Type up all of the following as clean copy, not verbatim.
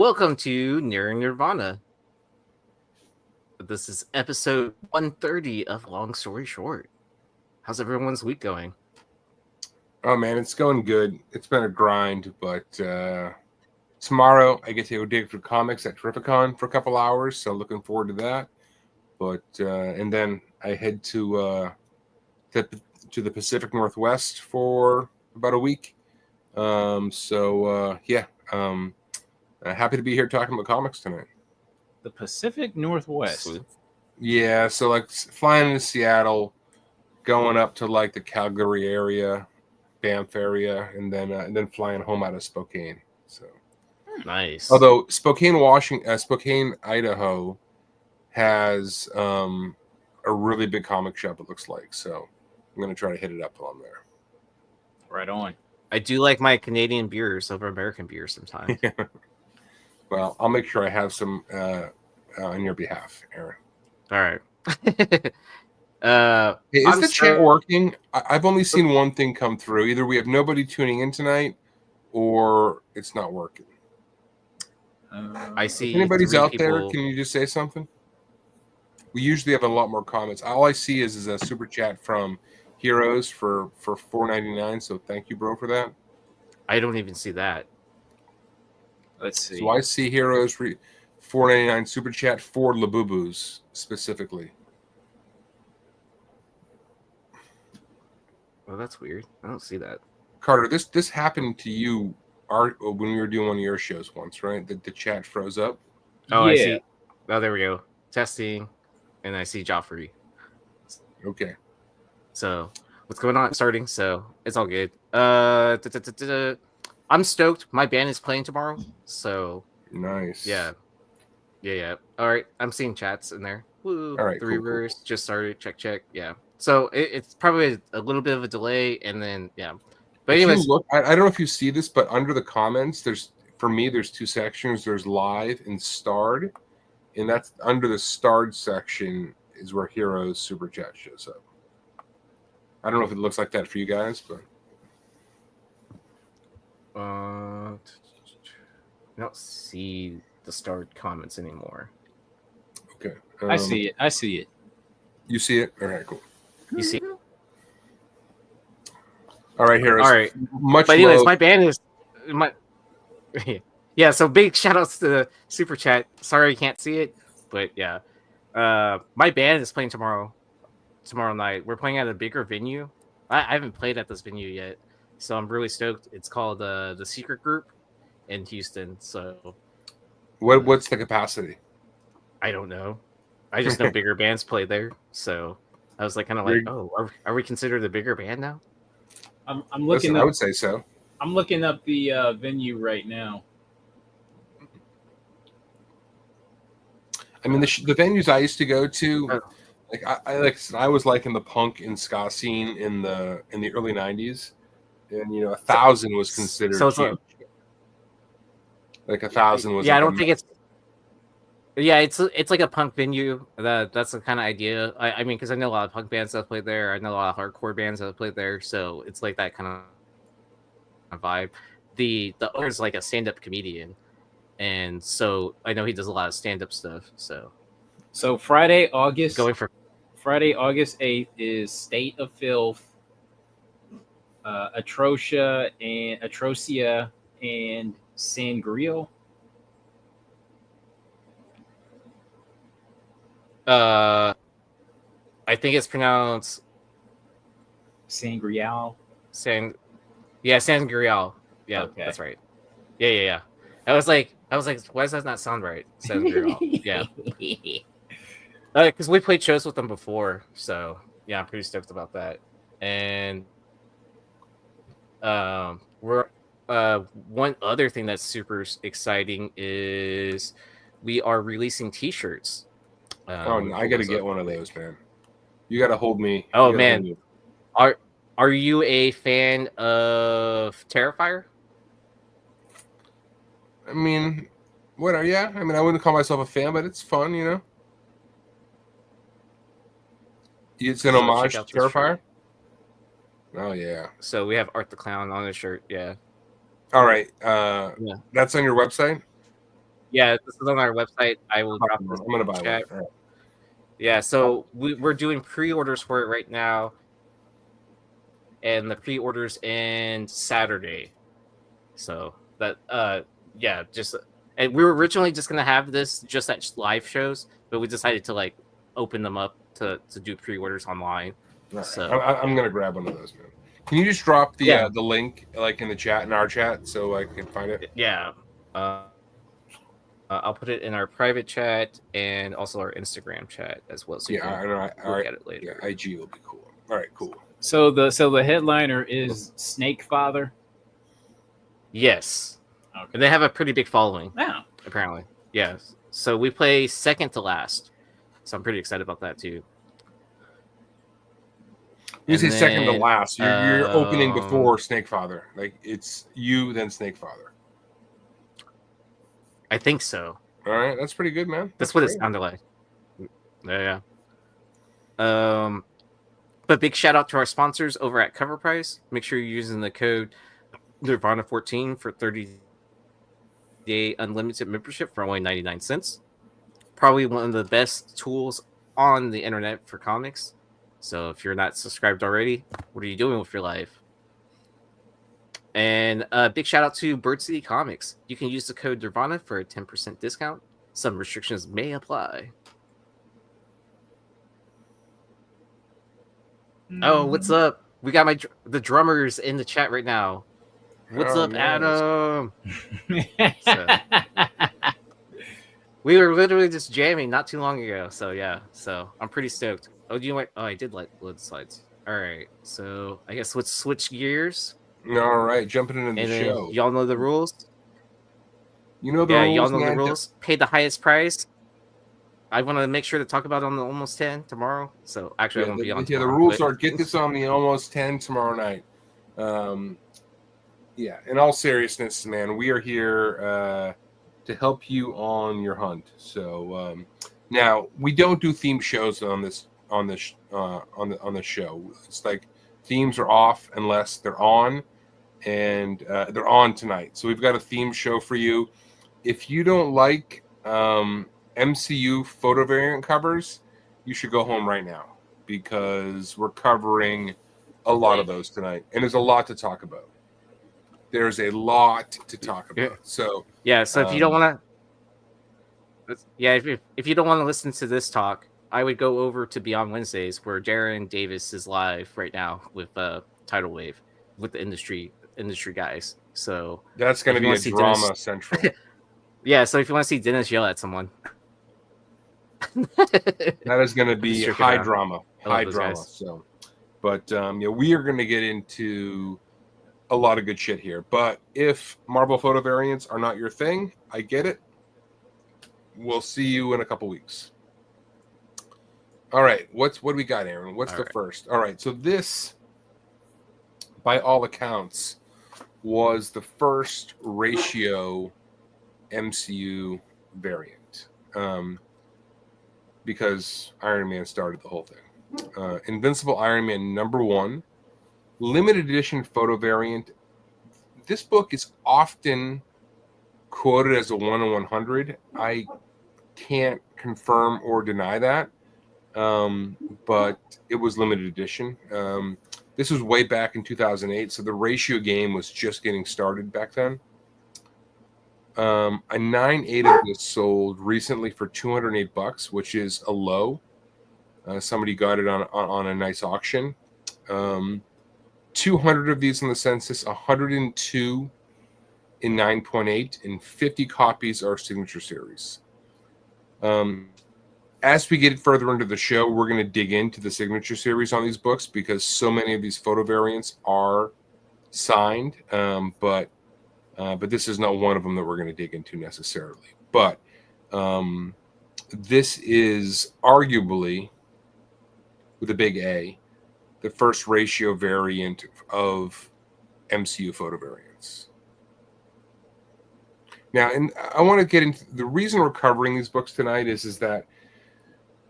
Welcome to Nearing Nerdvana. This is episode 130 of Long Story Short. How's everyone's week going? Oh man, it's going good. It's been a grind, but tomorrow I get to go dig for comics at Terrificon for a couple hours, so looking forward to that. But and then I head to the Pacific Northwest for about a week. Happy to be here talking about comics tonight. The Pacific Northwest. Sweet. Yeah, so like flying into Seattle, going up to like the Calgary area, Banff area, and then flying home out of Spokane. So Nice. although Spokane, Idaho, has a really big comic shop. It looks like, so I'm gonna try to hit it up while I'm there. Right on. I do like my Canadian beers over American beers sometimes. Well, I'll make sure I have some on your behalf, Aaron. All right. Hey, is the chat working? I've only seen one thing come through. Either we have nobody tuning in tonight, or it's not working. I see. If anybody's out there, people... can you just say something? We usually have a lot more comments. All I see is a super chat from Heroes for $4.99. So thank you, bro, for that. I don't even see that. Let's see. So I see Heroes for $4.99 super chat for Labubus specifically. Well, that's weird. I don't see that. Carter, this happened to you when we were doing one of your shows once, right? The chat froze up. Oh, yeah. I see. Oh, there we go. Testing, and I see Joffrey. Okay. So what's going on? Starting, so it's all good. I'm stoked. My band is playing tomorrow, so Nice. Yeah. All right, I'm seeing chats in there. Woo. All right, The cool. reverse just started. Check. Yeah. So it's probably a little bit of a delay, and then yeah. But anyways, look, I don't know if you see this, but under the comments, there's two sections. There's live and starred, and that's under the starred section is where Heroes super chat shows up. I don't know if it looks like that for you guys, but I don't see the starred comments anymore. okay. I see it. You see it? All right, cool. You see? All right, Heroes. All right. But anyways, my band is yeah. So big shout outs to the super chat. Sorry you can't see it, but yeah. My band is playing tomorrow night. We're playing at a bigger venue. I haven't played at this venue yet, so I'm really stoked. It's called the Secret Group in Houston. So what's the capacity? I don't know. I just know bigger bands play there. So I was like, kind of like, oh, are we considered a bigger band now? I'm looking. I would say so. I'm looking up the venue right now. I mean, the venues I used to go to, like I was like in the punk and ska scene in the early '90s, and 1,000 was considered. So it's huge. Like 1,000 was. Yeah, I don't think it's. Yeah, it's like a punk venue. That's the kind of idea. I mean, because I know a lot of punk bands that play there. I know a lot of hardcore bands that play there. So it's like that kind of vibe. The owner's like a stand-up comedian, and so I know he does a lot of stand-up stuff. So Friday, August 8th is State of Filth, Atrocia and Sangreal. I think it's pronounced Sangreal. Sangreal. Yeah, okay. That's right. Yeah. I was like, why does that not sound right? Sangreal. Yeah. Because we played shows with them before, so yeah, I'm pretty stoked about that. And we're one other thing that's super exciting is we are releasing T-shirts. I got to get one of those, man. You got to hold me. Oh man, are you a fan of Terrifier? I mean, what? Yeah. I mean, I wouldn't call myself a fan, but it's fun, It's an homage to Terrifier. Oh yeah. So we have Art the Clown on the shirt. Yeah. All right. That's on your website. Yeah, this is on our website. I will drop I'm this gonna buy chat. one. All right. Yeah, so we're doing pre-orders for it right now, and the pre-orders end Saturday. So that yeah, just and we were originally just gonna have this just at live shows, but we decided to like open them up to do pre-orders online. All right. So I'm gonna grab one of those, man. Can you just drop the Yeah. the link like in the chat, in our chat, so I can find it? yeah, I'll put it in our private chat and also our Instagram chat as well, so you Yeah, I can know. All look right. at it later. Yeah, IG will be cool. All right, cool. So the headliner is Snake Father. Yes, Okay. and they have a pretty big following Now, apparently. Yes, so we play second to last, so I'm pretty excited about that too. You And say second to then, last. You're opening before Snake Father. Like it's you, then Snake Father. I think so. All right, that's pretty good, man. That's what it great. sounded like. Yeah. But big shout out to our sponsors over at Cover Price. Make sure you're using the code Nerdvana14 for 30-day unlimited membership for only 99 cents. Probably one of the best tools on the internet for comics. So if you're not subscribed already, what are you doing with your life? And a big shout out to Bird City Comics. You can use the code Nirvana for a 10% discount. Some restrictions may apply. Oh, what's up? We got the drummers in the chat right now. What's up, nice. Adam? We were literally just jamming not too long ago. So yeah, so I'm pretty stoked. Oh, do you like? Oh, I did like load slides. All right, so I guess let's switch gears. All right, jumping into the show. Y'all know the rules. You know the rules. Y'all know the rules. Pay the highest price. I want to make sure to talk about it on the Almost 10 tomorrow. So actually, I won't be on tomorrow. The rules are get this on the Almost 10 tomorrow night. Yeah, in all seriousness, man, we are here to help you on your hunt. So now we don't do theme shows on the show. It's like themes are off unless they're on, and they're on tonight. So we've got a theme show for you. If you don't like MCU photo variant covers, you should go home right now because we're covering a lot of those tonight, and there's a lot to talk about. There's a lot to talk about. So yeah, so if you don't want to, if you don't want to listen to this talk, I would go over to Beyond Wednesdays where Darren Davis is live right now with Tidal Wave with the industry guys. So that's going to be a drama central. Yeah, so if you want to see Dennis yell at someone. That is going to be high drama. Guys. So, but we are going to get into a lot of good shit here. But if Marvel photo variants are not your thing, I get it. We'll see you in a couple weeks. All right, what do we got, Aaron? What's the first? All right, so this, by all accounts, was the first ratio MCU variant. Because Iron Man started the whole thing. Invincible Iron Man #1, limited edition photo variant. This book is often quoted as a 1 in 100. I can't confirm or deny that, but it was limited edition. This was way back in 2008, so the ratio game was just getting started back then. A 9/8 of this sold recently for $208, which is a low. Somebody got it on a nice auction. 200 of these in the census, 102 in 9.8, and 50 copies are signature series. As we get further into the show, we're going to dig into the signature series on these books because so many of these photo variants are signed, but this is not one of them that we're going to dig into necessarily. But this is arguably, with a big A, the first ratio variant of MCU photo variants. Now, and I want to get into the reason we're covering these books tonight is that,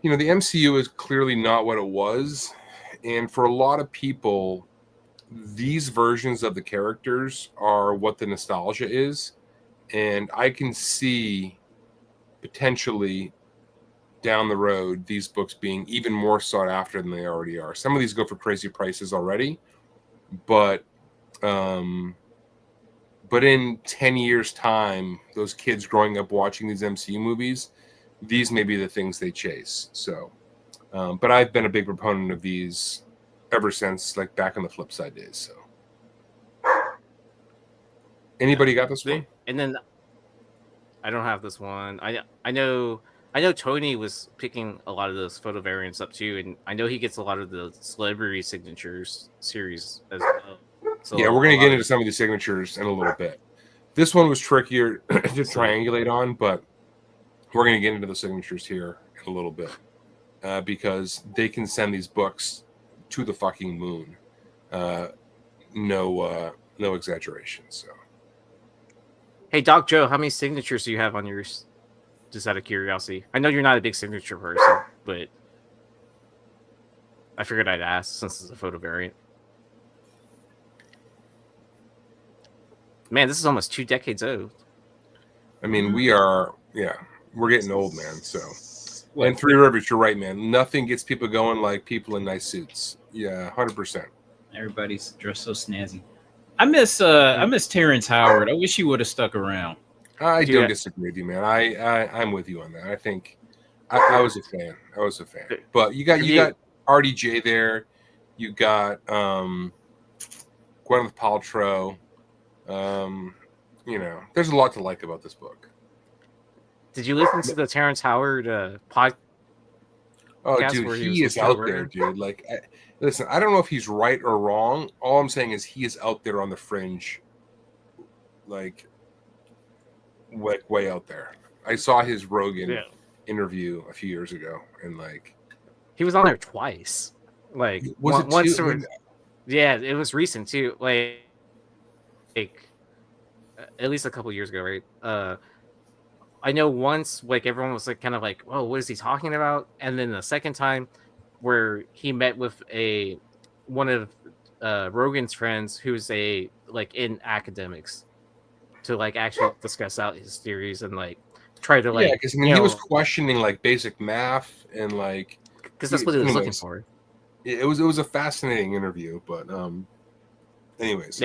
the MCU is clearly not what it was. And for a lot of people, these versions of the characters are what the nostalgia is. And I can see potentially down the road these books being even more sought after than they already are. Some of these go for crazy prices already, but in 10 years' time, those kids growing up watching these MCU movies, these may be the things they chase. So, but I've been a big proponent of these ever since, like, back in the Flip Side days. So, anybody got this one? And then I don't have this one. I know Tony was picking a lot of those photo variants up too, and I know he gets a lot of the celebrity signatures series as well. So Yeah, we're going to get into some of these signatures in a little bit. This one was trickier to triangulate on, but we're going to get into the signatures here in a little bit because they can send these books to the fucking moon. No exaggeration. So, hey, Doc Joe, how many signatures do you have on yours? Just out of curiosity. I know you're not a big signature person, but I figured I'd ask since it's a photo variant. Man, this is almost 2 decades old. I mean, we're getting old, man. So, and Three Rivers, you're right, man. Nothing gets people going like people in nice suits. Yeah, 100%. Everybody's dressed so snazzy. I miss Terrence Howard. I wish he would have stuck around. I don't disagree with you, man. I'm with you on that. I think I was a fan. But you got RDJ there. You got Gwyneth Paltrow. There's a lot to like about this book. Did you listen to the Terrence Howard podcast? Oh, dude, he is out there, dude. Like, listen, I don't know if he's right or wrong. All I'm saying is he is out there on the fringe, like way out there. I saw his Rogan interview a few years ago, and like he was on there twice. Like once. Yeah, it was recent too. Like at least a couple years ago, right? I know once, like, everyone was like kind of like, "Whoa, what is he talking about?" And then the second time, where he met with one of Rogan's friends who's in academics to like actually discuss out his theories and like try to like because he was questioning like basic math and like because that's what he was looking for. It was a fascinating interview, but anyways,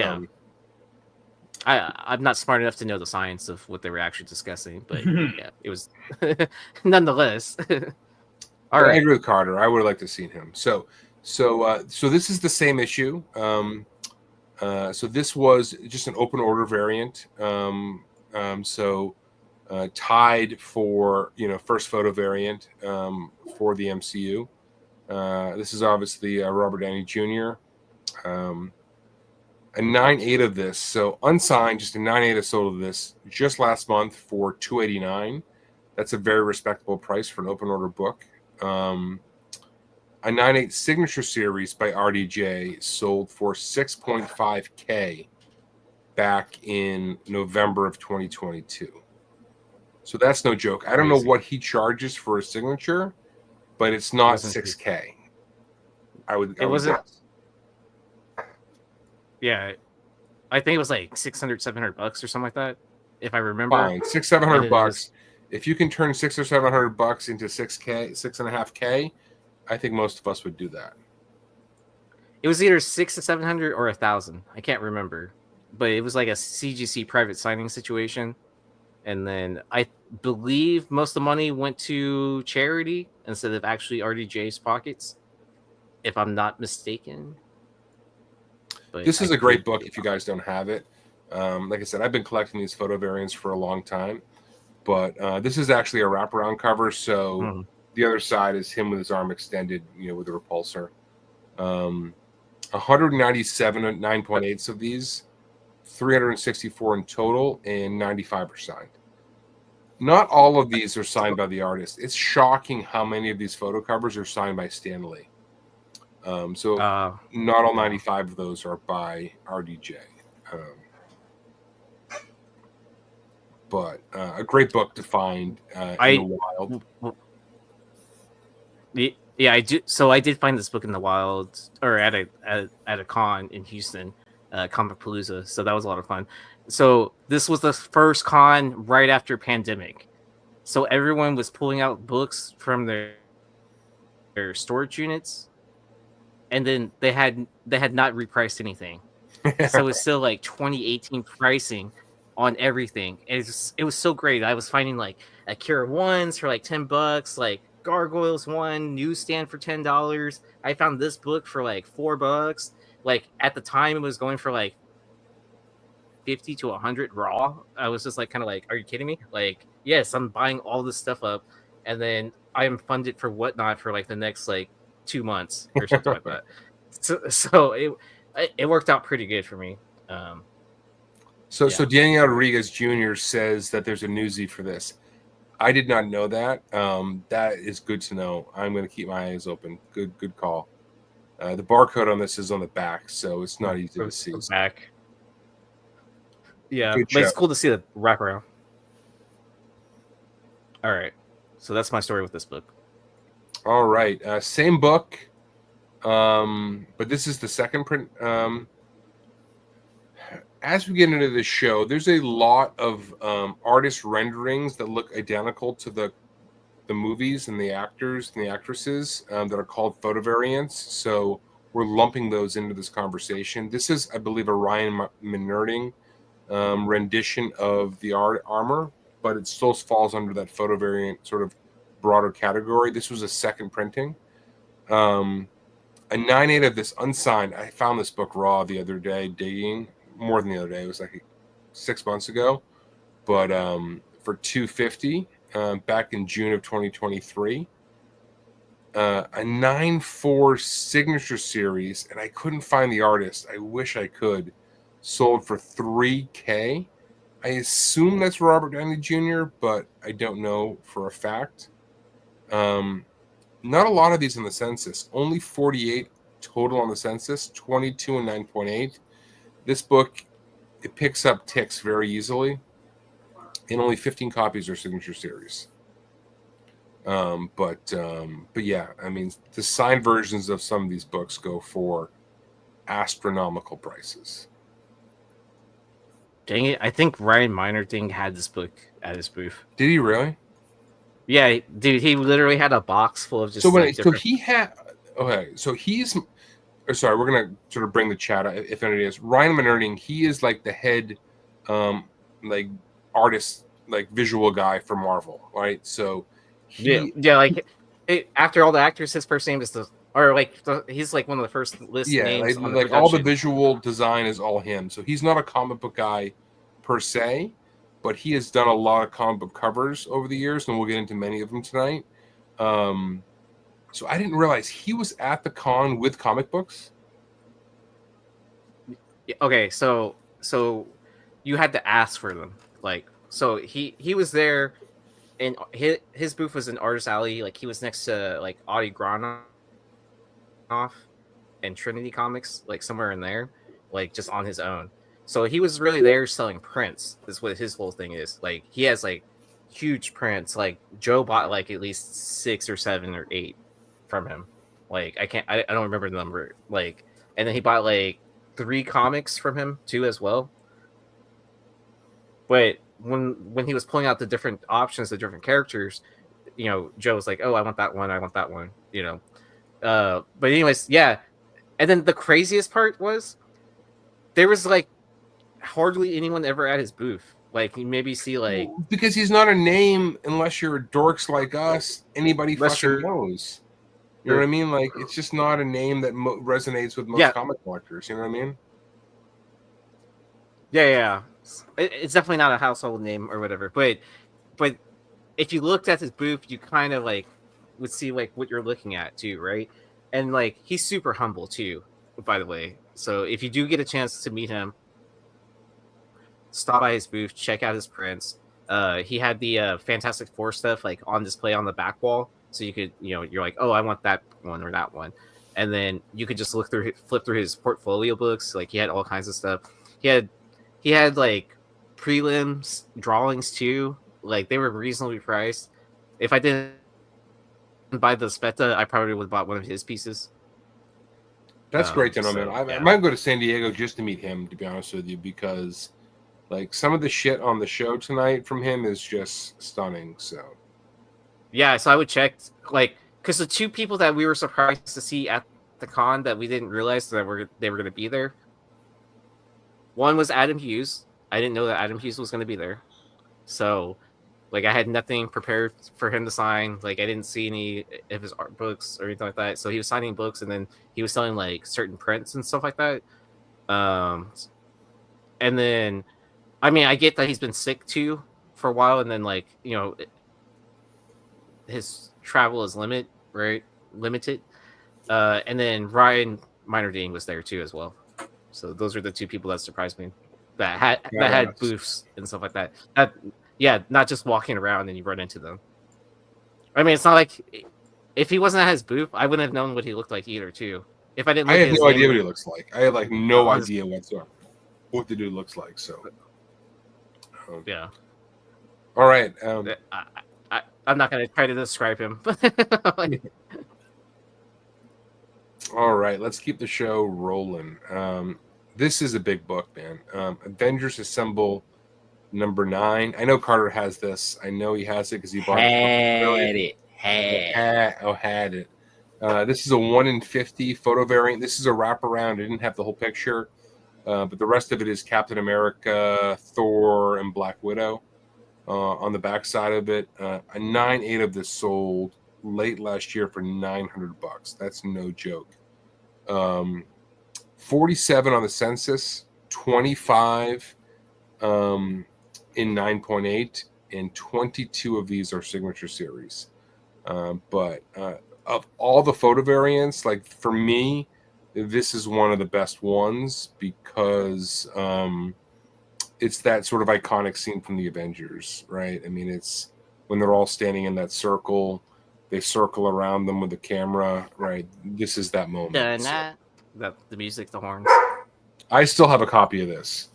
I'm not smart enough to know the science of what they were actually discussing, but yeah, it was nonetheless. All right, I agree with Carter. I would have liked to have seen him. So this is the same issue. So this was just an open order variant. Tied for first photo variant for the MCU. This is obviously Robert Downey Jr. A 9.8 of this, so unsigned, just a 9.8 sold of this just last month for $289. That's a very respectable price for an open order book. A 9.8 signature series by RDJ sold for $6.5K back in November of 2022. So that's no joke. I don't know what he charges for a signature, but it's not $6K. It wasn't. Yeah, I think it was like $600, $700 or something like that, if I remember. Fine, $600-$700. If you can turn $600 or $700 into $6K, $6.5K, I think most of us would do that. It was either $600 to $700 or $1,000. I can't remember, but it was like a CGC private signing situation, and then I believe most of the money went to charity instead of actually RDJ's pockets, if I'm not mistaken. But this is a great book if you guys don't have it. Like I said, I've been collecting these photo variants for a long time, but this is actually a wraparound cover. So the other side is him with his arm extended, with a repulsor. 197 9.8s of these, 364 in total, and 95 are signed. Not all of these are signed by the artist. It's shocking how many of these photo covers are signed by Stan Lee. Not all 95 of those are by RDJ. But a great book to find in the wild. Yeah, I do. So I did find this book in the wild, or at a con in Houston, Comicpalooza. So that was a lot of fun. So this was the first con right after pandemic. So everyone was pulling out books from their storage units, and then they had not repriced anything. So it's still like 2018 pricing on everything. It was so great. I was finding like Akira ones for like $10, like Gargoyles one newsstand for $10. I found this book for like $4. Like at the time, it was going for like 50 to 100 raw. I was just like, kind of like, are you kidding me? Like, yes, I'm buying all this stuff up, and then I am funded for Whatnot for like the next like 2 months or something like that. So it worked out pretty good for me. So Daniel Rodriguez Jr. says that there's a newsie for this. I did not know that. That is good to know. I'm going to keep my eyes open. Good call. The barcode on this is on the back, so it's not easy to see. Back. Yeah, but it's cool to see the wraparound. All right, so that's my story with this book. All right, same book, but this is the second print. As we get into this show, there's a lot of artist renderings that look identical to the movies and the actors and the actresses that are called photo variants. So we're lumping those into this conversation. This is, I believe, a Ryan Meinerding rendition of the armor, but it still falls under that photo variant sort of broader category. This was a second printing. A 9/8 of this unsigned. I found this book raw the other day, digging. More than the other day. It was like 6 months ago, but for $250 back in June of 2023. A 9/4 signature series, and I couldn't find the artist. I wish I could. Sold for $3,000. I assume that's Robert Downey Jr., but I don't know for a fact. Not a lot of these on the census. Only 48 total on the census. 22 and 9.8. This book, it picks up ticks very easily, and only 15 copies are signature series. But yeah, I mean, the signed versions of some of these books go for astronomical prices. Dang it! I think Ryan Meinerding had this book at his booth. Did he really? Yeah, dude, he literally had a box full of just. So he had. Okay, so he's. Sorry, we're gonna sort of bring the chat out, if it is Ryan Meinerding. He is like the head, like artist, like visual guy for Marvel, right? So like after all the actors, his first name is he's like one of the first list names. Like all the visual design is all him. So he's not a comic book guy per se, but he has done a lot of comic book covers over the years, and we'll get into many of them tonight. So I didn't realize he was at the con with comic books. Okay, so you had to ask for them. Like, so he was there, and his booth was in Artist Alley. Like, he was next to like Audie Granoff and Trinity Comics, like somewhere in there, like just on his own. So he was really there selling prints. Is what his whole thing is. Like, he has like huge prints. Like, Joe bought like at least 6 or 7 or 8 from him. Like, I don't remember the number. Like, and then he bought like 3 comics from him too as well. But when he was pulling out the different options, the different characters, you know, Joe was like, "Oh, I want that one. I want that one." You know. But anyways, yeah. And then the craziest part was there was like hardly anyone ever at his booth. Like, you maybe see like, because he's not a name unless you're dorks like us. Anybody fucking knows. You know what I mean? Like, it's just not a name that resonates with most comic collectors. You know what I mean? Yeah. It's definitely not a household name or whatever. But if you looked at his booth, you kind of like would see like what you're looking at too, right? And like, he's super humble too, by the way. So if you do get a chance to meet him, stop by his booth, check out his prints. He had the Fantastic Four stuff like on display on the back wall. So you could, you know, you're like, oh, I want that one or that one. And then you could just flip through his portfolio books. Like, he had all kinds of stuff. He had like prelims drawings too. Like, they were reasonably priced. If I didn't buy the Sveta, I probably would have bought one of his pieces. That's great to know, man. I might go to San Diego just to meet him, to be honest with you, because Like some of the shit on the show tonight from him is just stunning. So Yeah, so I would check like because the two people that we were surprised to see at the con that we didn't realize that they were going to be there. One was Adam Hughes. I didn't know that Adam Hughes was going to be there. So, like, I had nothing prepared for him to sign. Like, I didn't see any of his art books or anything like that. So he was signing books, and then he was selling like certain prints and stuff like that. And then, I mean, I get that he's been sick too for a while, and then like his travel is limited. And then Ryan Meinerding was there too as well. So those are the two people that surprised me that had booths and stuff like that. Not just walking around and you run into them. I mean, it's not like if he wasn't at his booth, I wouldn't have known what he looked like either. Too, if I didn't, I have no idea what he looks like. I have like no idea whatsoever what the dude looks like. So yeah. All right. I'm not going to try to describe him. All right, let's keep the show rolling. This is a big book, man. Avengers Assemble number 9. I know Carter has this. I know he has it because he bought it. Had it. This is a 1 in 50 photo variant. This is a wraparound. I didn't have the whole picture, but the rest of it is Captain America, Thor, and Black Widow on the back side of it. A 9.8 of this sold late last year for $900. That's no joke. 47 on the census, 25 in 9.8, and 22 of these are signature series. But of all the photo variants, like for me, this is one of the best ones because it's that sort of iconic scene from the Avengers, right? I mean, it's when they're all standing in that circle. They circle around them with the camera, right? This is that moment. The music, the horns. I still have a copy of this.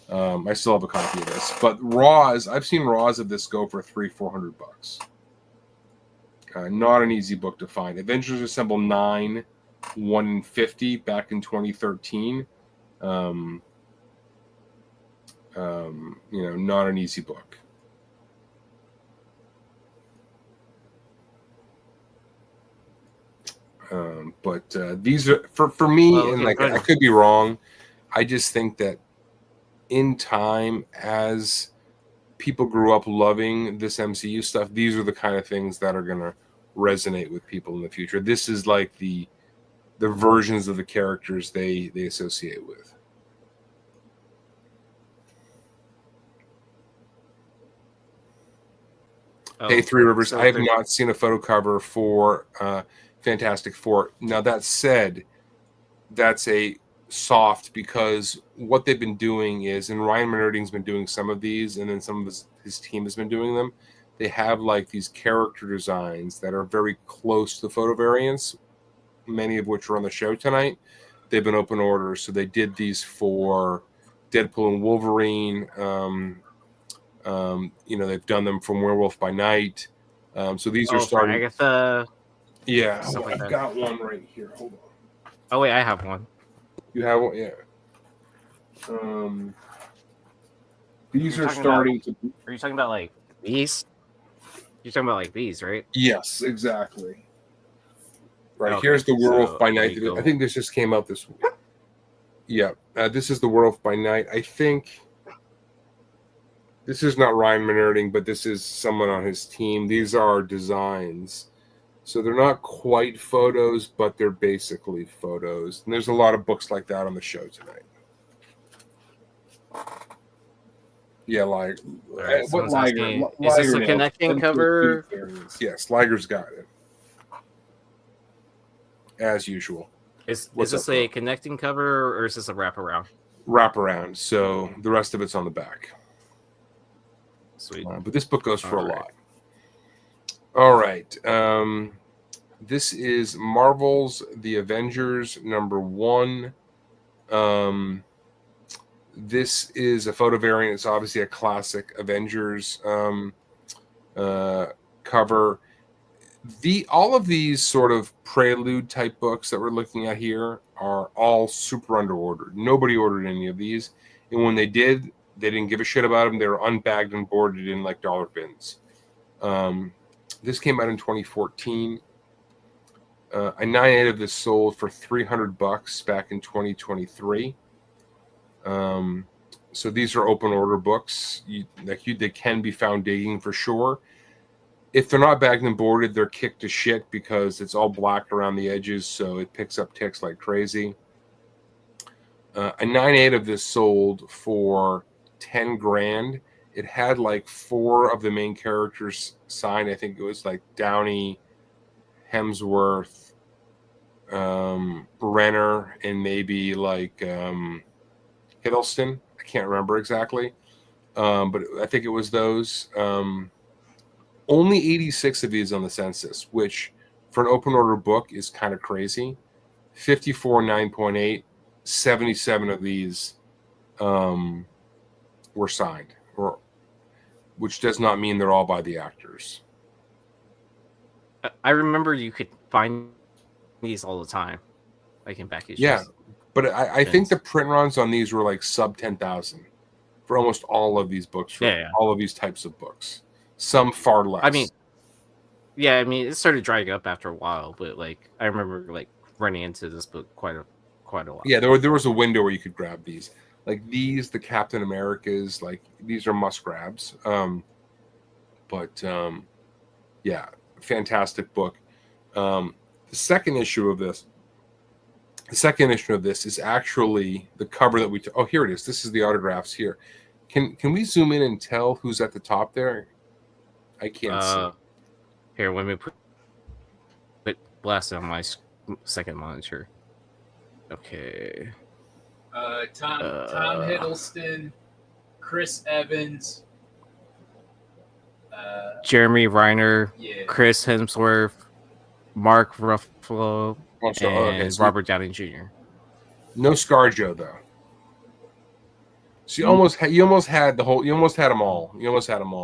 But Raws, I've seen Raws of this go for $300-400. Not an easy book to find. Avengers Assemble 9, 1 in 50 back in 2013. Not an easy book. But these are for me, and like I could be wrong. I just think that in time, as people grew up loving this MCU stuff, these are the kind of things that are gonna resonate with people in the future. This is like the versions of the characters they associate with. Hey, Three Rivers, so I have not seen a photo cover for Fantastic Four. Now, that said, that's a soft because what they've been doing is, and Ryan Meinerding's been doing some of these, and then some of his team has been doing them. They have like these character designs that are very close to the photo variants, many of which are on the show tonight. They've been open orders, so they did these for Deadpool and Wolverine. They've done them from Werewolf by Night. So these are starting. Agatha. Yeah, I've got one right here. Hold on. Oh wait, I have one. You have one, yeah. These are starting to. Are you talking about like these? You're talking about like these, right? Yes, exactly. Right, here's the Werewolf by Night. I think this just came out this week. Yeah, this is the Werewolf by Night. I think this is not Ryan Meinerding, but this is someone on his team. These are designs. So they're not quite photos, but they're basically photos. And there's a lot of books like that on the show tonight. Yeah, like what Liger? Is this a connecting cover? Yes, Liger's got it. As usual. Is this a connecting cover or is this a wraparound? Wraparound. So the rest of it's on the back. Sweet. But this book goes for a lot. All right. This is Marvel's The Avengers #1. This is a photo variant. It's obviously a classic Avengers cover. All of these sort of prelude type books that we're looking at here are all super under ordered. Nobody ordered any of these. And when they did, They didn't give a shit about them. They were unbagged and boarded in like dollar bins. This came out in 2014. A 9/8 of this sold for $300 back in 2023. So these are open order books. They can be found digging for sure. If they're not bagged and boarded, they're kicked to shit because it's all black around the edges, so it picks up ticks like crazy. A 9/8 of this sold for 10 grand. It had like 4 of the main characters signed. I think it was like Downey, Hemsworth, Renner, and maybe like Hiddleston. I can't remember exactly, but I think it was those. Only 86 of these on the census, which for an open order book is kind of crazy. 54 9.8, 77 of these were signed, which does not mean they're all by the actors. I remember you could find these all the time, like in back issues. Yeah, but I think the print runs on these were like sub 10,000 for almost all of these books, all of these types of books. Some far less. I mean, it started drying up after a while, but like I remember like running into this book quite a while. Yeah, there was a window where you could grab these. Like these, the Captain Americas, like these are must grabs. Yeah, fantastic book. The second issue of this is actually the cover that we. Oh, here it is. This is the autographs here. Can we zoom in and tell who's at the top there? I can't see. Here, let me put blast on my second monitor. Okay. Tom Hiddleston, Chris Evans, Jeremy Renner, Chris Hemsworth, Mark Ruffalo, and Robert Downey Jr. No ScarJo though. So you almost had them all. You almost had them all.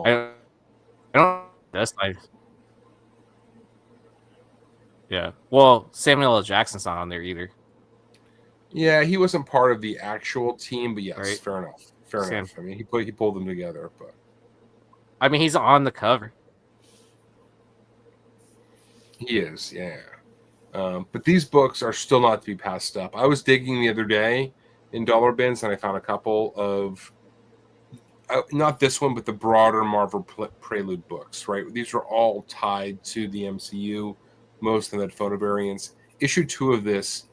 I don't. That's nice. Yeah. Well, Samuel L. Jackson's not on there either. Yeah, he wasn't part of the actual team, but yes, right. Fair enough. I mean, he pulled them together, but I mean, he's on the cover. He is, yeah. But these books are still not to be passed up. I was digging the other day in dollar bins, and I found a couple of not this one, but the broader Marvel Prelude books. Right, these are all tied to the MCU. Most of them had photo variants. Issue 2 of this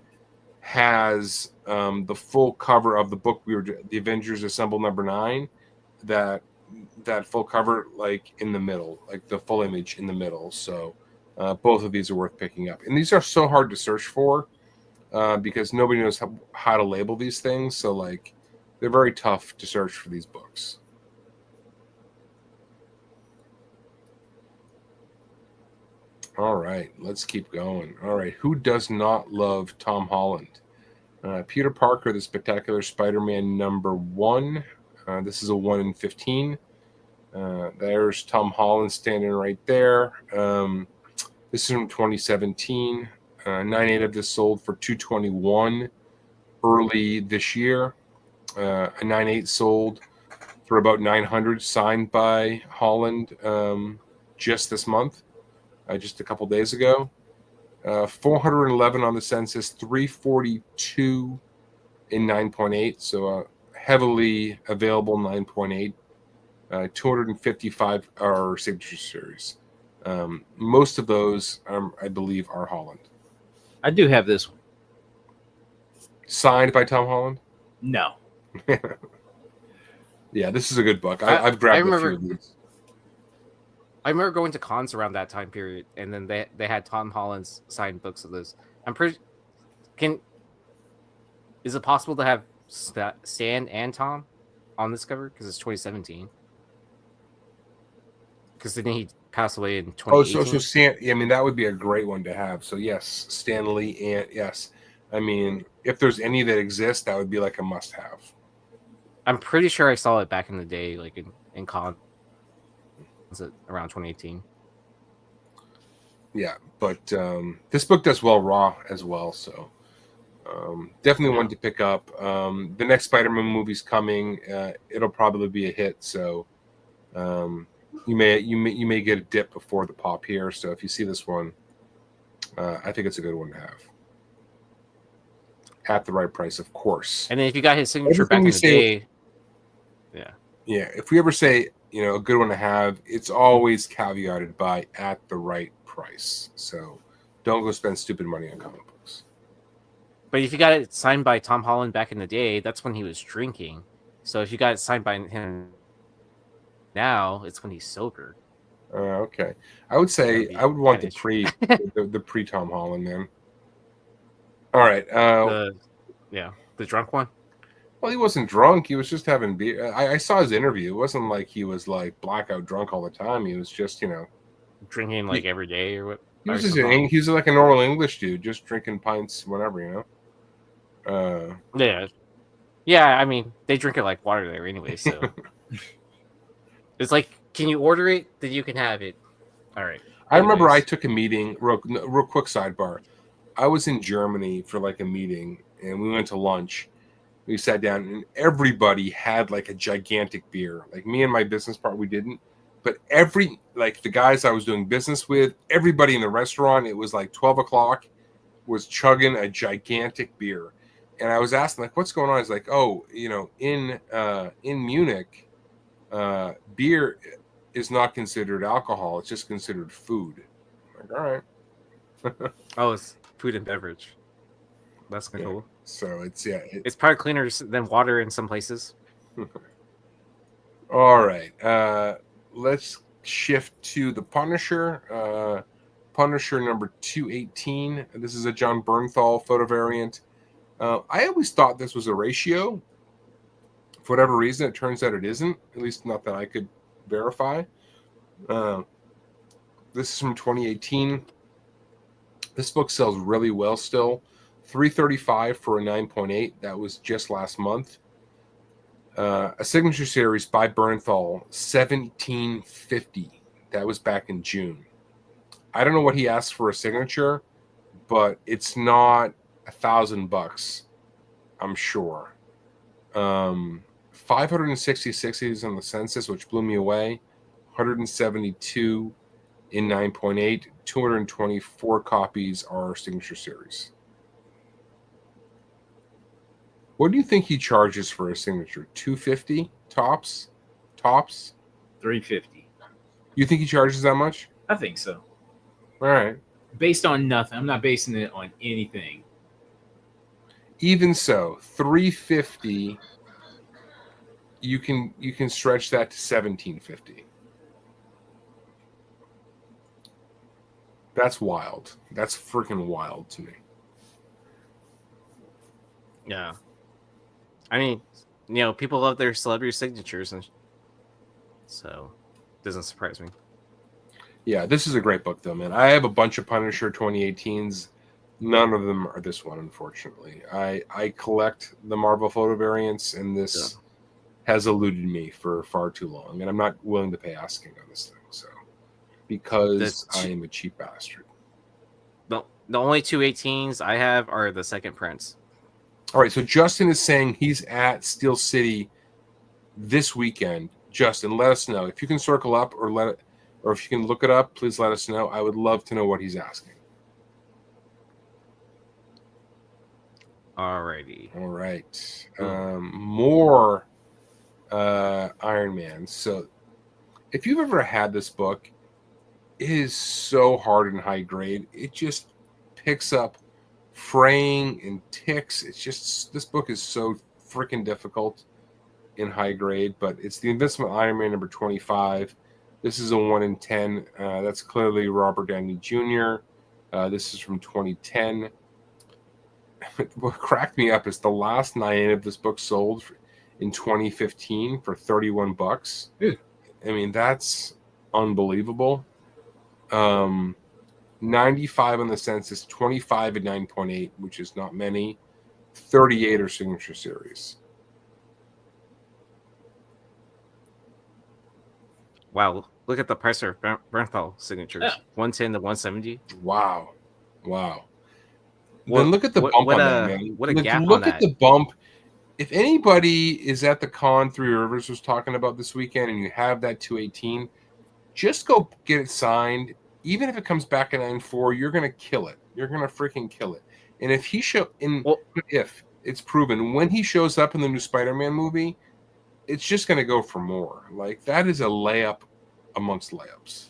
has the full cover of the book the Avengers Assemble #9. That full cover, like in the middle, like the full image in the middle. So both of these are worth picking up, and these are so hard to search for because nobody knows how to label these things. So like they're very tough to search for these books. All right, let's keep going. All right, who does not love Tom Holland? Peter Parker, the Spectacular Spider-Man #1. This is a 1 in 15. There's Tom Holland standing right there. This is from 2017. 9/8 of this sold for $221 early this year. A 9/8 sold for about $900, signed by Holland just this month. Just a couple days ago. 411 on the census, 342 in 9.8, so heavily available 9.8. 255 are signature series. Most of those, I believe, are Holland. I do have this one. Signed by Tom Holland? No. Yeah, this is a good book. I've grabbed a few of these. I remember going to cons around that time period, and then they had Tom Holland's signed books of this. Is it possible to have Stan and Tom on this cover because it's 2017? Because then he passed away in 2018. Oh, so Stan. I mean, that would be a great one to have. So yes, Stan Lee and yes, I mean, if there's any that exist, that would be like a must-have. I'm pretty sure I saw it back in the day, like in cons. Around 2018. Yeah, but this book does well raw as well, so Definitely one to pick up. The next Spider-Man movie's coming. It'll probably be a hit. So you may get a dip before the pop here. So if you see this one, I think it's a good one to have at the right price, of course. And then if you got his signature Everything back we in the say- day, Yeah, if we ever say, a good one to have, it's always caveated by at the right price. So don't go spend stupid money on comic books. but if you got it signed by Tom Holland back in the day, that's when he was drinking. So if you got it signed by him now, it's when he's sober. Okay. I would say That'd be I would want the kinda the pre Tom Holland, man. All right. The drunk one. Well, he wasn't drunk. He was just having beer. I saw his interview. It wasn't like he was like blackout drunk all the time. He was just, Drinking like every day or what? he was or just something. he was like a normal English dude, just drinking pints whenever, Yeah. I mean, they drink it like water there anyway. So it's like, can you order it? Then you can have it. All right. I remember I Anyways. took a meeting. Real quick sidebar. I was in Germany for like a meeting, and we went to lunch. We sat down, and everybody had like a gigantic beer. Like me and my business partner, we didn't. But the guys I was doing business with, everybody in the restaurant, it was like 12 o'clock, was chugging a gigantic beer. And I was asking, like, what's going on? He's like, oh, in Munich, beer is not considered alcohol. It's just considered food. I'm like, all right. Oh, it's food and beverage. That's kind of cool. So It's probably cleaner than water in some places. All right. Let's shift to the Punisher. Punisher number 218. This is a John Bernthal photo variant. I always thought this was a ratio. For whatever reason, it turns out it isn't. At least not that I could verify. This is from 2018. This book sells really well still. $335 for a 9.8. That was just last month. A signature series by Bernthal, $17.50. That was back in June. I don't know what he asked for a signature, but it's not $1,000, I'm sure. 566 is on the census, which blew me away. 172 in 9.8. 224 copies are signature series. What do you think he charges for a signature? $250 tops? 350. You think he charges that much? I think so. All right. Based on nothing. I'm not basing it on anything. Even so, $350. You can stretch that to $1,750. That's wild. That's freaking wild to me. Yeah. I mean, people love their celebrity signatures, and so it doesn't surprise me. Yeah, this is a great book, though, man. I have a bunch of Punisher 2018s. None of them are this one, unfortunately. I collect the Marvel photo variants, and this has eluded me for far too long, and I'm not willing to pay asking on this thing. So, because I am a cheap bastard. The only 218s I have are the second prints. All right, so Justin is saying he's at Steel City this weekend. Justin, let us know if you can circle up or if you can look it up. Please let us know. I would love to know what he's asking. Alrighty. All right. More Iron Man. So, if you've ever had this book, it is so hard and high grade. It just picks up fraying and ticks. It's just, this book is so freaking difficult in high grade, but it's the Invincible Iron Man number 25. This is a 1 in 10. That's clearly Robert Downey Jr. This is from 2010. What cracked me up is the last 9 of this book sold in 2015 for $31. Ew. I mean, that's unbelievable. 95 on the census, 25 at 9.8, which is not many. 38 are signature series. Wow, look at the price of Bernthal signatures. 110 to 170. Wow. then look at the bump on that, man. What a Like, gap look on at that. the bump. If anybody is at the con Three Rivers was talking about this weekend, and you have that 218, just go get it signed. Even if it comes back at 9.4, you're gonna kill it. You're gonna freaking kill it. And if if it's proven when he shows up in the new Spider-Man movie, it's just gonna go for more. Like, that is a layup amongst layups.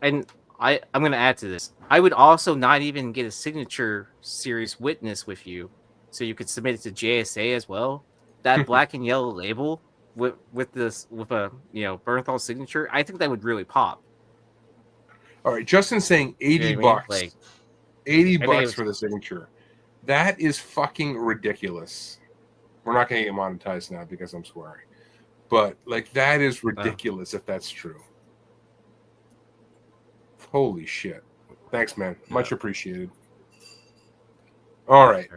And I'm going to add to this. I would also not even get a signature series witness with you, so you could submit it to JSA as well. That black and yellow label with a Bernthal signature, I think that would really pop. All right, Justin's saying $80. You know what I mean? Like, $80 for the signature. That is fucking ridiculous. We're not going to get monetized now because I'm swearing. But, like, that is ridiculous if that's true. Holy shit. Thanks, man. Much appreciated. All right.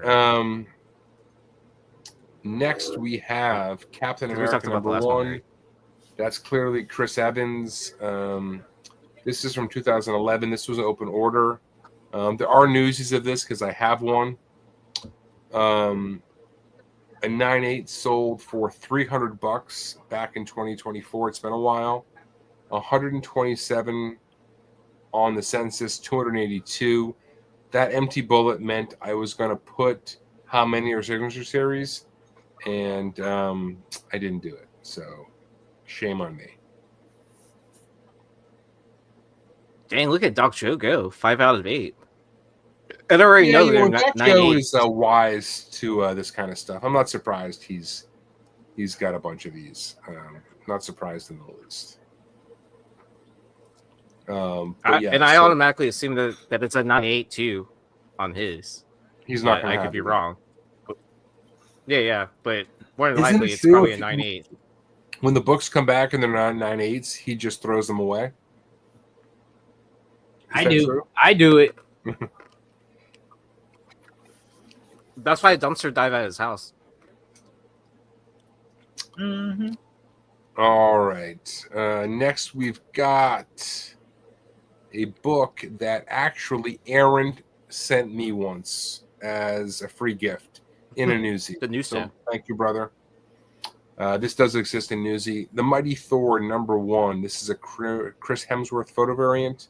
Next, we have Captain America #1. That's clearly Chris Evans. This is from 2011. This was an open order. There are newsies of this because I have one. A 9.8 sold for $300 back in 2024. It's been a while. 127 on the census, 282. That empty bullet meant I was going to put how many are signature series, and I didn't do it. So shame on me. Dang, look at Doc Joe go. 5 out of 8. And I already know they're Doc Joe is wise to this kind of stuff. I'm not surprised he's got a bunch of these. Not surprised in the least. I automatically assume that it's a 9.8 too on his. He's not. I could be wrong. Yeah, but more than Isn't likely it's probably a 9.8. When the books come back and they're not 9.8s, he just throws them away. I do it. That's why a dumpster dive at his house. Mm-hmm. All right. Next, we've got a book that actually Aaron sent me once as a free gift in a newsie. The newsstand. So, thank you, brother. This does exist in newsie. The Mighty Thor #1. This is a Chris Hemsworth photo variant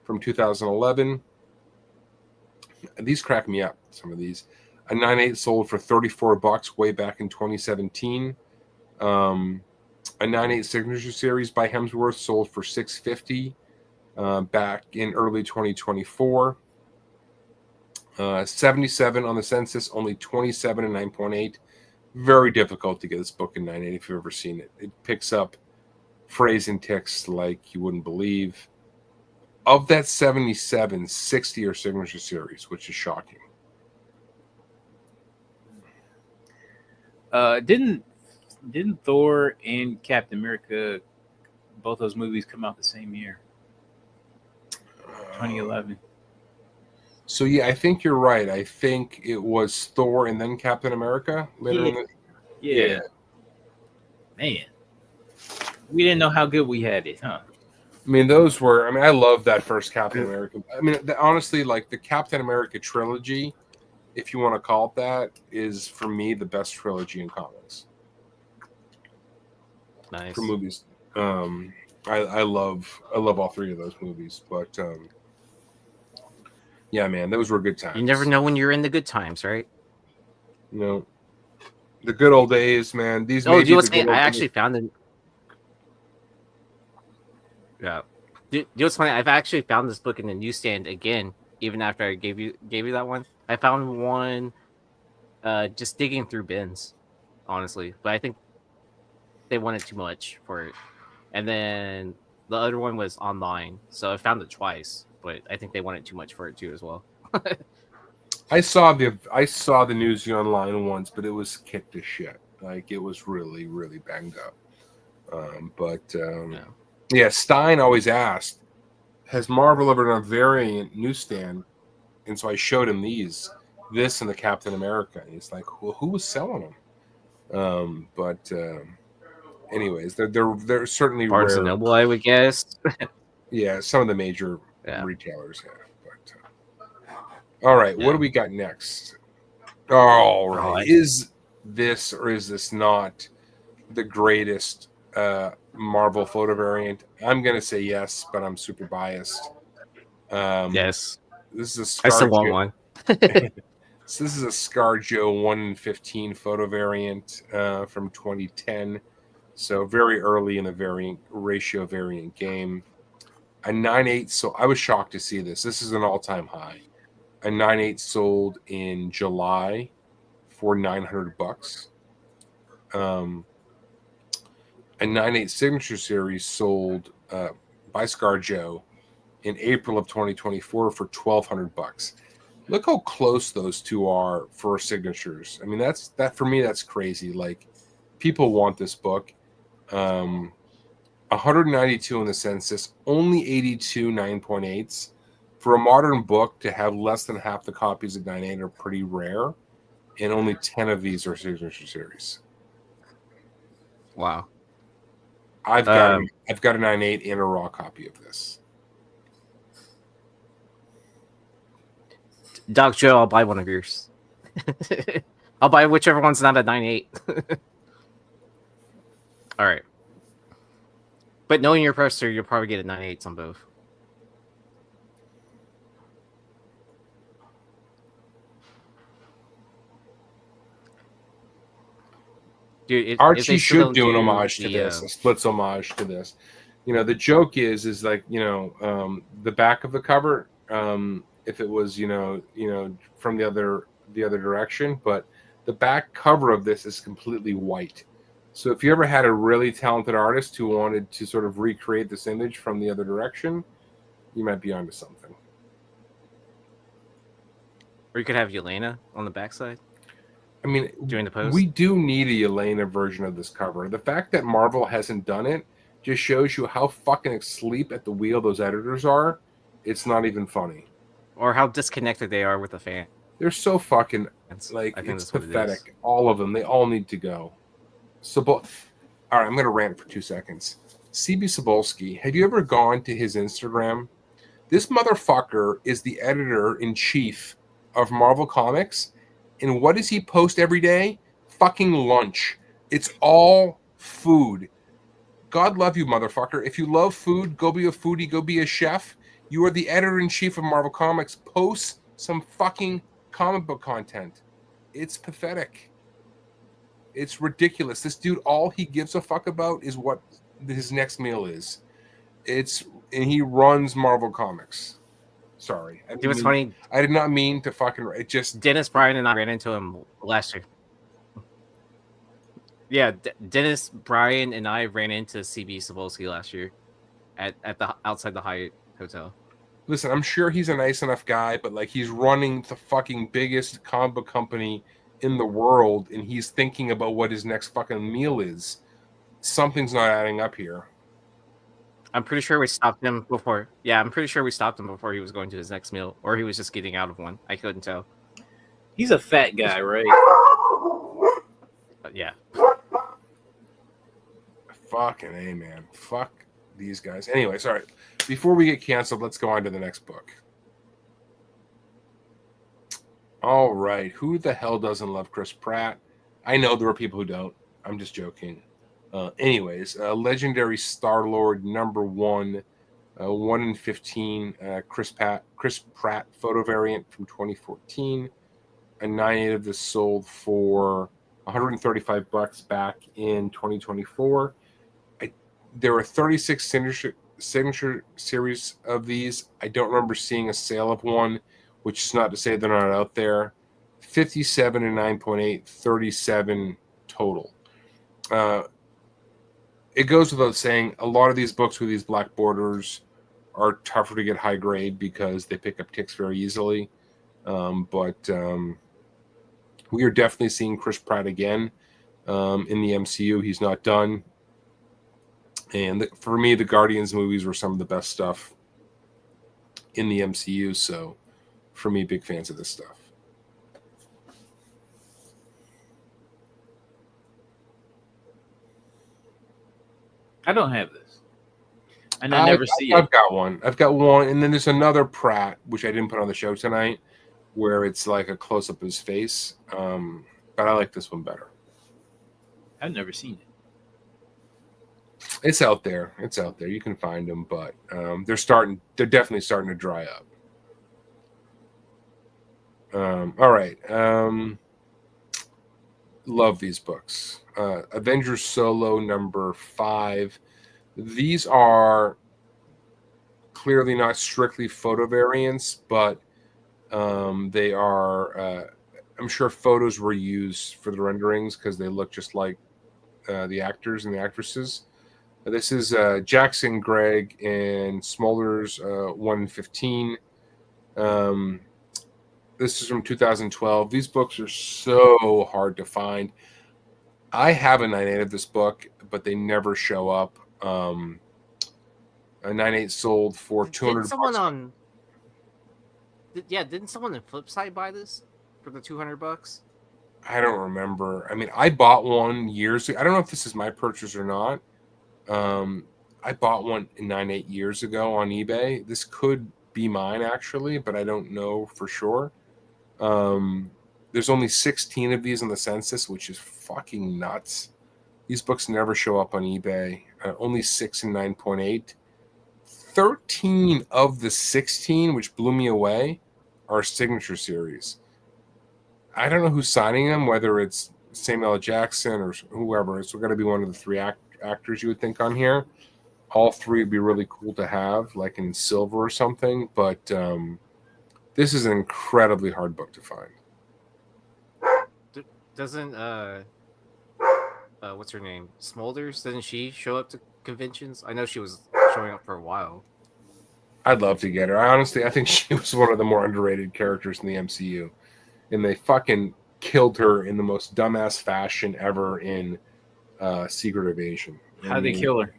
from 2011. These crack me up, some of these. A 9.8 sold for $34 way back in 2017. A 9.8 signature series by Hemsworth sold for $650 back in early 2024. 77 on the census, only 27 and 9.8. Very difficult to get this book in 9.8 if you've ever seen it. It picks up phrase and text like you wouldn't believe. Of that 77, 60 are signature series, which is shocking. Didn't Thor and Captain America, both those movies, come out the same year? 2011. So yeah, I think you're right. I think it was Thor and then Captain America later in the yeah. Man, we didn't know how good we had it, huh? I mean, those were. I mean, I love that first Captain America. I mean, honestly, like the Captain America trilogy, if you want to call it that, is for me the best trilogy in comics. Nice. For movies. I love all three of those movies, but yeah, man, those were good times. You never know when you're in the good times, right? You know, the good old days, man. These. Oh, do you know what's funny? I actually found it. Yeah. Do you know what's funny? I've actually found this book in the newsstand again, even after I gave you that one. I found one just digging through bins, honestly. But I think they wanted too much for it. And then the other one was online. So I found it twice, but I think they wanted too much for it too as well. I saw the news online once, but it was kicked to shit. Like, it was really, really banged up. Yeah, Stein always asked, has Marvel ever done a variant newsstand? And so I showed him this and the Captain America. And he's like, well, who was selling them? Anyways, they're certainly Barnes rare. and Noble, I would guess. Yeah, some of the major retailers have. All right, Yeah. what do we got next? All right, All right. is this or is this not the greatest Marvel photo variant? I'm gonna say yes, but I'm super biased. Yes. This is a I still want ScarJo. one. So this is a ScarJo 1/15 photo variant from 2010. So very early in the ratio variant game. A 9.8. So I was shocked to see this. This is an all-time high. A 9.8 sold in July for $900. A 9.8 signature series sold by ScarJo in April of 2024 for $1,200. Look how close those two are for signatures. I mean, that for me, that's crazy. Like, people want this book. 192 in the census, only 82 9.8s. For a modern book to have less than half the copies of 9.8 are pretty rare, and only 10 of these are signature series. Wow. I've got a 9.8 and a raw copy of this. Doc Joe, I'll buy one of yours. I'll buy whichever one's not a 9.8. All right. But knowing your presser, you'll probably get a 9.8 on both. Dude, Archie should do an homage to this, a splits homage to this. You know, the joke is like, you know, the back of the cover, if it was, you know, from the other direction, but the back cover of this is completely white. So if you ever had a really talented artist who wanted to sort of recreate this image from the other direction, you might be onto something. Or you could have Yelena on the backside. I mean, doing the pose. We do need a Yelena version of this cover. The fact that Marvel hasn't done it just shows you how fucking asleep at the wheel those editors are. It's not even funny. Or how disconnected they are with the fan. They're so fucking, like, I think it's pathetic. All of them. They all need to go. All right, I'm going to rant for 2 seconds. CB Cebulski, have you ever gone to his Instagram? This motherfucker is the editor-in-chief of Marvel Comics. And what does he post every day? Fucking lunch. It's all food. God love you, motherfucker. If you love food, go be a foodie, go be a chef. You are the editor-in-chief of Marvel Comics. Post some fucking comic book content. It's pathetic. It's ridiculous. This dude, all he gives a fuck about is what his next meal is. And he runs Marvel Comics. Sorry. It was funny. I did not mean to fucking. It just. Dennis Bryan and I ran into him last year. Yeah, Dennis Bryan and I ran into CB Cebulski last year at the outside the Hyatt Hotel. Listen, I'm sure he's a nice enough guy, but like, he's running the fucking biggest comic book company in the world, and he's thinking about what his next fucking meal is. Something's not adding up here. I'm pretty sure we stopped him before. Yeah, I'm pretty sure we stopped him before he was going to his next meal, or he was just getting out of one. I couldn't tell. He's a fat guy, right? Yeah. Fucking A, man. Fuck these guys. Anyway, sorry. Before we get canceled, let's go on to the next book. All right. Who the hell doesn't love Chris Pratt? I know there are people who don't. I'm just joking. Anyways, Legendary Star-Lord #1, 1/15, Chris Pratt photo variant from 2014. A 9.8 of this sold for $135 back in 2024. There were 36 signature series of these. I don't remember seeing a sale of one, which is not to say they're not out there. 57 and 9.8, 37 total. It goes without saying, a lot of these books with these black borders are tougher to get high grade because they pick up ticks very easily. But we are definitely seeing Chris Pratt again in the MCU. He's not done. And for me, the Guardians movies were some of the best stuff in the MCU. So for me, big fans of this stuff. I don't have this. And I never see it. I've got one. And then there's another Pratt, which I didn't put on the show tonight. where it's like a close up of his face. But I like this one better. I've never seen it. It's out there. It's out there. You can find them, but they're definitely starting to dry up. All right. Love these books. Avengers Solo number 5. These are clearly not strictly photo variants, but they are. I'm sure photos were used for the renderings because they look just like the actors and the actresses. This is Jackson, Gregg, and Smulders 115. This is from 2012. These books are so hard to find. I have a 9.8 of this book, but they never show up. A 9.8 sold for $200. Didn't someone on Flipside buy this for the $200? I don't remember. I mean, I bought one years ago. I don't know if this is my purchase or not. I bought one in 9.8 years ago on eBay. This could be mine actually, but I don't know for sure. There's only 16 of these on the census, which is fucking nuts. These books never show up on eBay. Only 6 in 9.8. 13 of the 16, which blew me away, are signature series. I don't know who's signing them, whether it's Samuel L. Jackson or whoever. It's going to be one of the 3 actors you would think on here. All 3 would be really cool to have, like in silver or something. But this is an incredibly hard book to find. Doesn't what's her name? Smulders? Doesn't she show up to conventions? I know she was showing up for a while. I'd love to get her. I think she was one of the more underrated characters in the MCU. And they fucking killed her in the most dumbass fashion ever in Secret Invasion. How'd they kill her?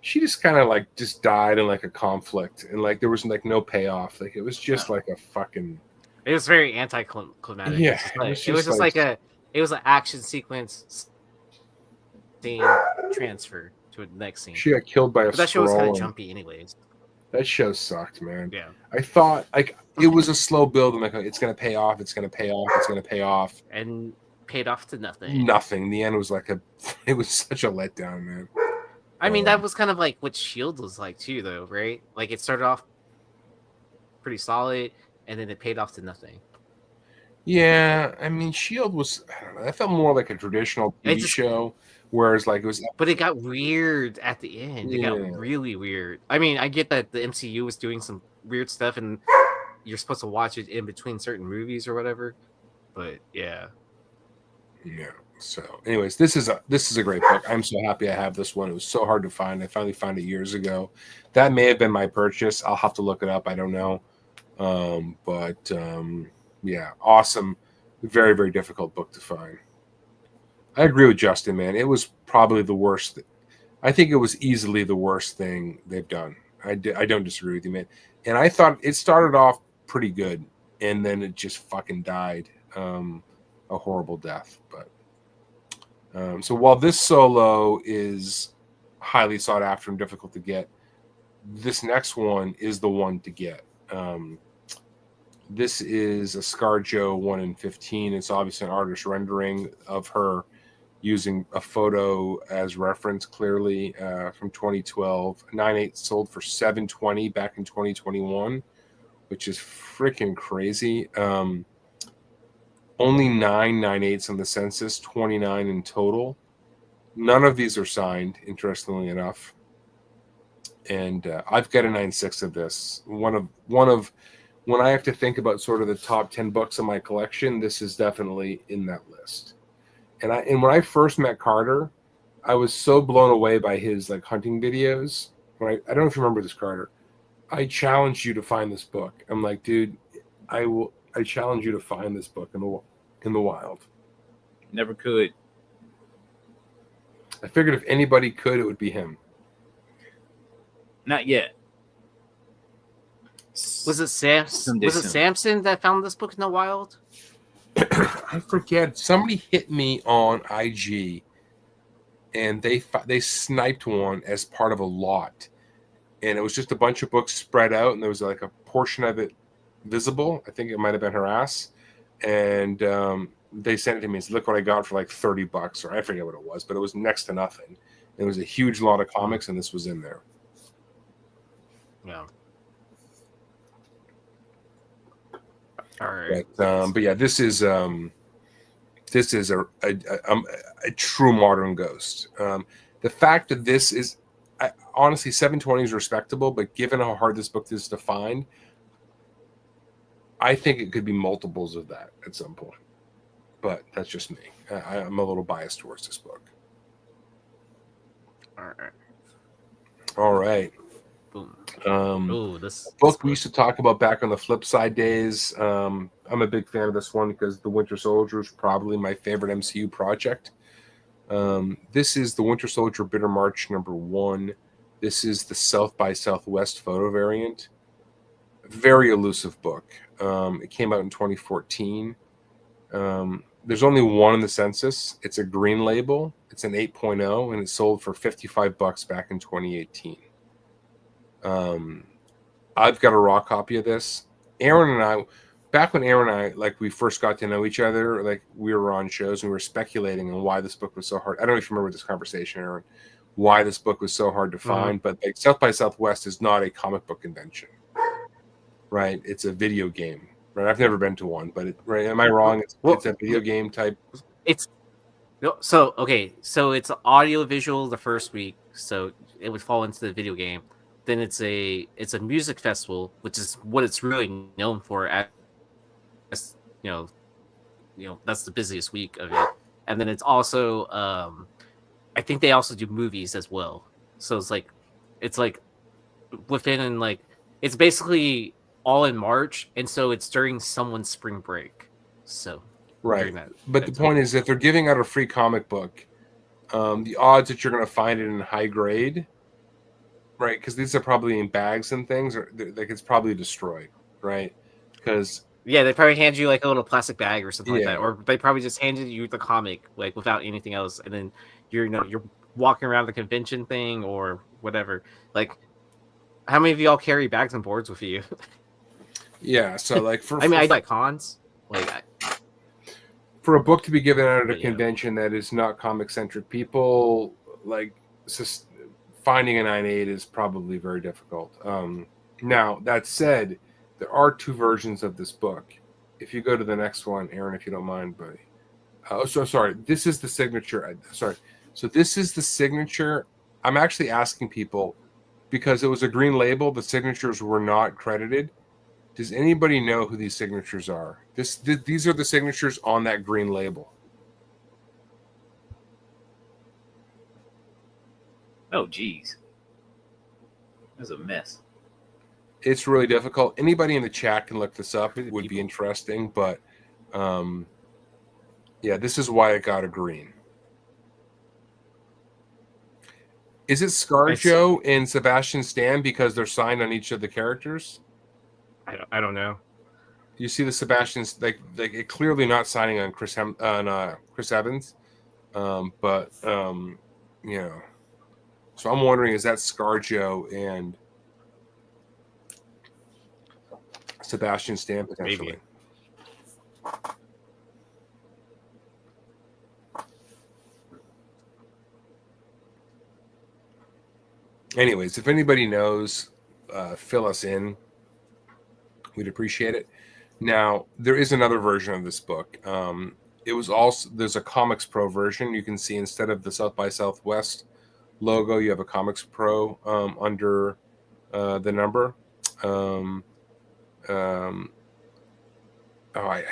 She just kind of like just died in like a conflict, and like there was like no payoff. Like it was just like a fucking. It was very anticlimactic. Yeah, it was just like an action sequence scene transfer to a next scene. She got killed by a. But that show was kind of jumpy, anyways. That show sucked, man. Yeah. I thought like it was a slow build. I'm like, it's gonna pay off. It's gonna pay off. It's gonna pay off. And paid off to nothing. Nothing. The end was like it was such a letdown, man. I mean, that was kind of like what S.H.I.E.L.D. was like too, though, right? Like it started off pretty solid, and then it paid off to nothing. Yeah, I mean, S.H.I.E.L.D. was, I don't know, that felt more like a traditional TV show, whereas like it was. But it got weird at the end. It got really weird. I mean, I get that the MCU was doing some weird stuff, and you're supposed to watch it in between certain movies or whatever. But yeah. Yeah. So, anyways, this is a great book. I'm so happy I have this one. It was so hard to find. I finally found it years ago. That may have been my purchase. I'll have to look it up. I don't know. Yeah, awesome. Very, very difficult book to find. I agree with Justin, man. It was probably the worst. I think it was easily the worst thing they've done. I don't disagree with you, man. And I thought it started off pretty good, and then it just fucking died. A horrible death, but. So while this solo is highly sought after and difficult to get, this next one is the one to get. This is a ScarJo 1 in 15. It's obviously an artist rendering of her using a photo as reference, clearly from 2012. 9.8 sold for $720 back in 2021, which is freaking crazy. Only 9 9.8s on the census, 29 in total. None of these are signed, interestingly enough. And I've got a 9.6 of this. One of when I have to think about sort of the top 10 books in my collection, this is definitely in that list. And when I first met Carter, I was so blown away by his like hunting videos. I don't know if you remember this, Carter. I challenged you to find this book. I'm like, dude, I challenge you to find this book in the wild. Never could. I figured if anybody could, it would be him. Not yet. Was it Samson that found this book in the wild? I forget. Somebody hit me on IG, and they sniped one as part of a lot, and it was just a bunch of books spread out, and there was like a portion of it visible. I think it might have been her ass. And they sent it to me and said, look what I got for like $30, or I forget what it was, but it was next to nothing. It was a huge lot of comics, and this was in there. Yeah. All right. But yeah, this is a true modern Ghost. The fact that this is, honestly, 720 is respectable, but given how hard this book is to find, I think it could be multiples of that at some point. But that's just me. I'm a little biased towards this book. All right. Boom. This book we used to talk about back on the Flip Side days. I'm a big fan of this one because The Winter Soldier is probably my favorite MCU project. This is The Winter Soldier Bitter March #1. This is the South by Southwest photo variant. Very elusive book. It came out in 2014. There's only one in the census. It's a green label. It's an 8.0, and it sold for $55 back in 2018. I've got a raw copy of this. Aaron and I, back when Aaron and I, like, we first got to know each other, like, we were on shows and we were speculating on why this book was so hard. I don't know if you remember this conversation, Aaron, why this book was so hard to find, but like South by Southwest is not a comic book convention, right? It's a video game. Right, I've never been to one, but right? Am I wrong? It's a video game type. So it's audio visual the first week, so it would fall into the video game. Then it's a music festival, which is what it's really known for. As you know, that's the busiest week of it. And then it's also, I think they also do movies as well. So it's like within like it's basically all in March, and so it's during someone's spring break. So right, but the point is, if they're giving out a free comic book, the odds that you're going to find it in high grade, right? Because these are probably in bags and things, or like it's probably destroyed, right? Because they probably hand you like a little plastic bag or something like that, or they probably just handed you the comic like without anything else, and then you're walking around the convention thing or whatever. Like, how many of y'all carry bags and boards with you? Yeah, so like I like cons, like for a book to be given out at a convention that is not comic centric, people like finding a 9.8 is probably very difficult. Now that said, there are two versions of this book. If you go to the next one, Aaron, if you don't mind, buddy. Sorry. This is the signature. So this is the signature. I'm actually asking people because it was a green label. The signatures were not credited. Does anybody know who these signatures are? These are the signatures on that green label. Oh, geez. That's a mess. It's really difficult. Anybody in the chat can look this up. It would be interesting, but yeah, this is why it got a green. Is it ScarJo and Sebastian Stan because they're signed on each of the characters? I don't know. You see the Sebastian's like it clearly not signing on Chris Evans, but you know. So I'm wondering, is that ScarJo and Sebastian Stan potentially? Maybe. Anyways, if anybody knows, fill us in. We'd appreciate it. Now, there is another version of this book. It was also, there's a Comics Pro version. You can see instead of the South by Southwest logo, you have a Comics Pro under the number. I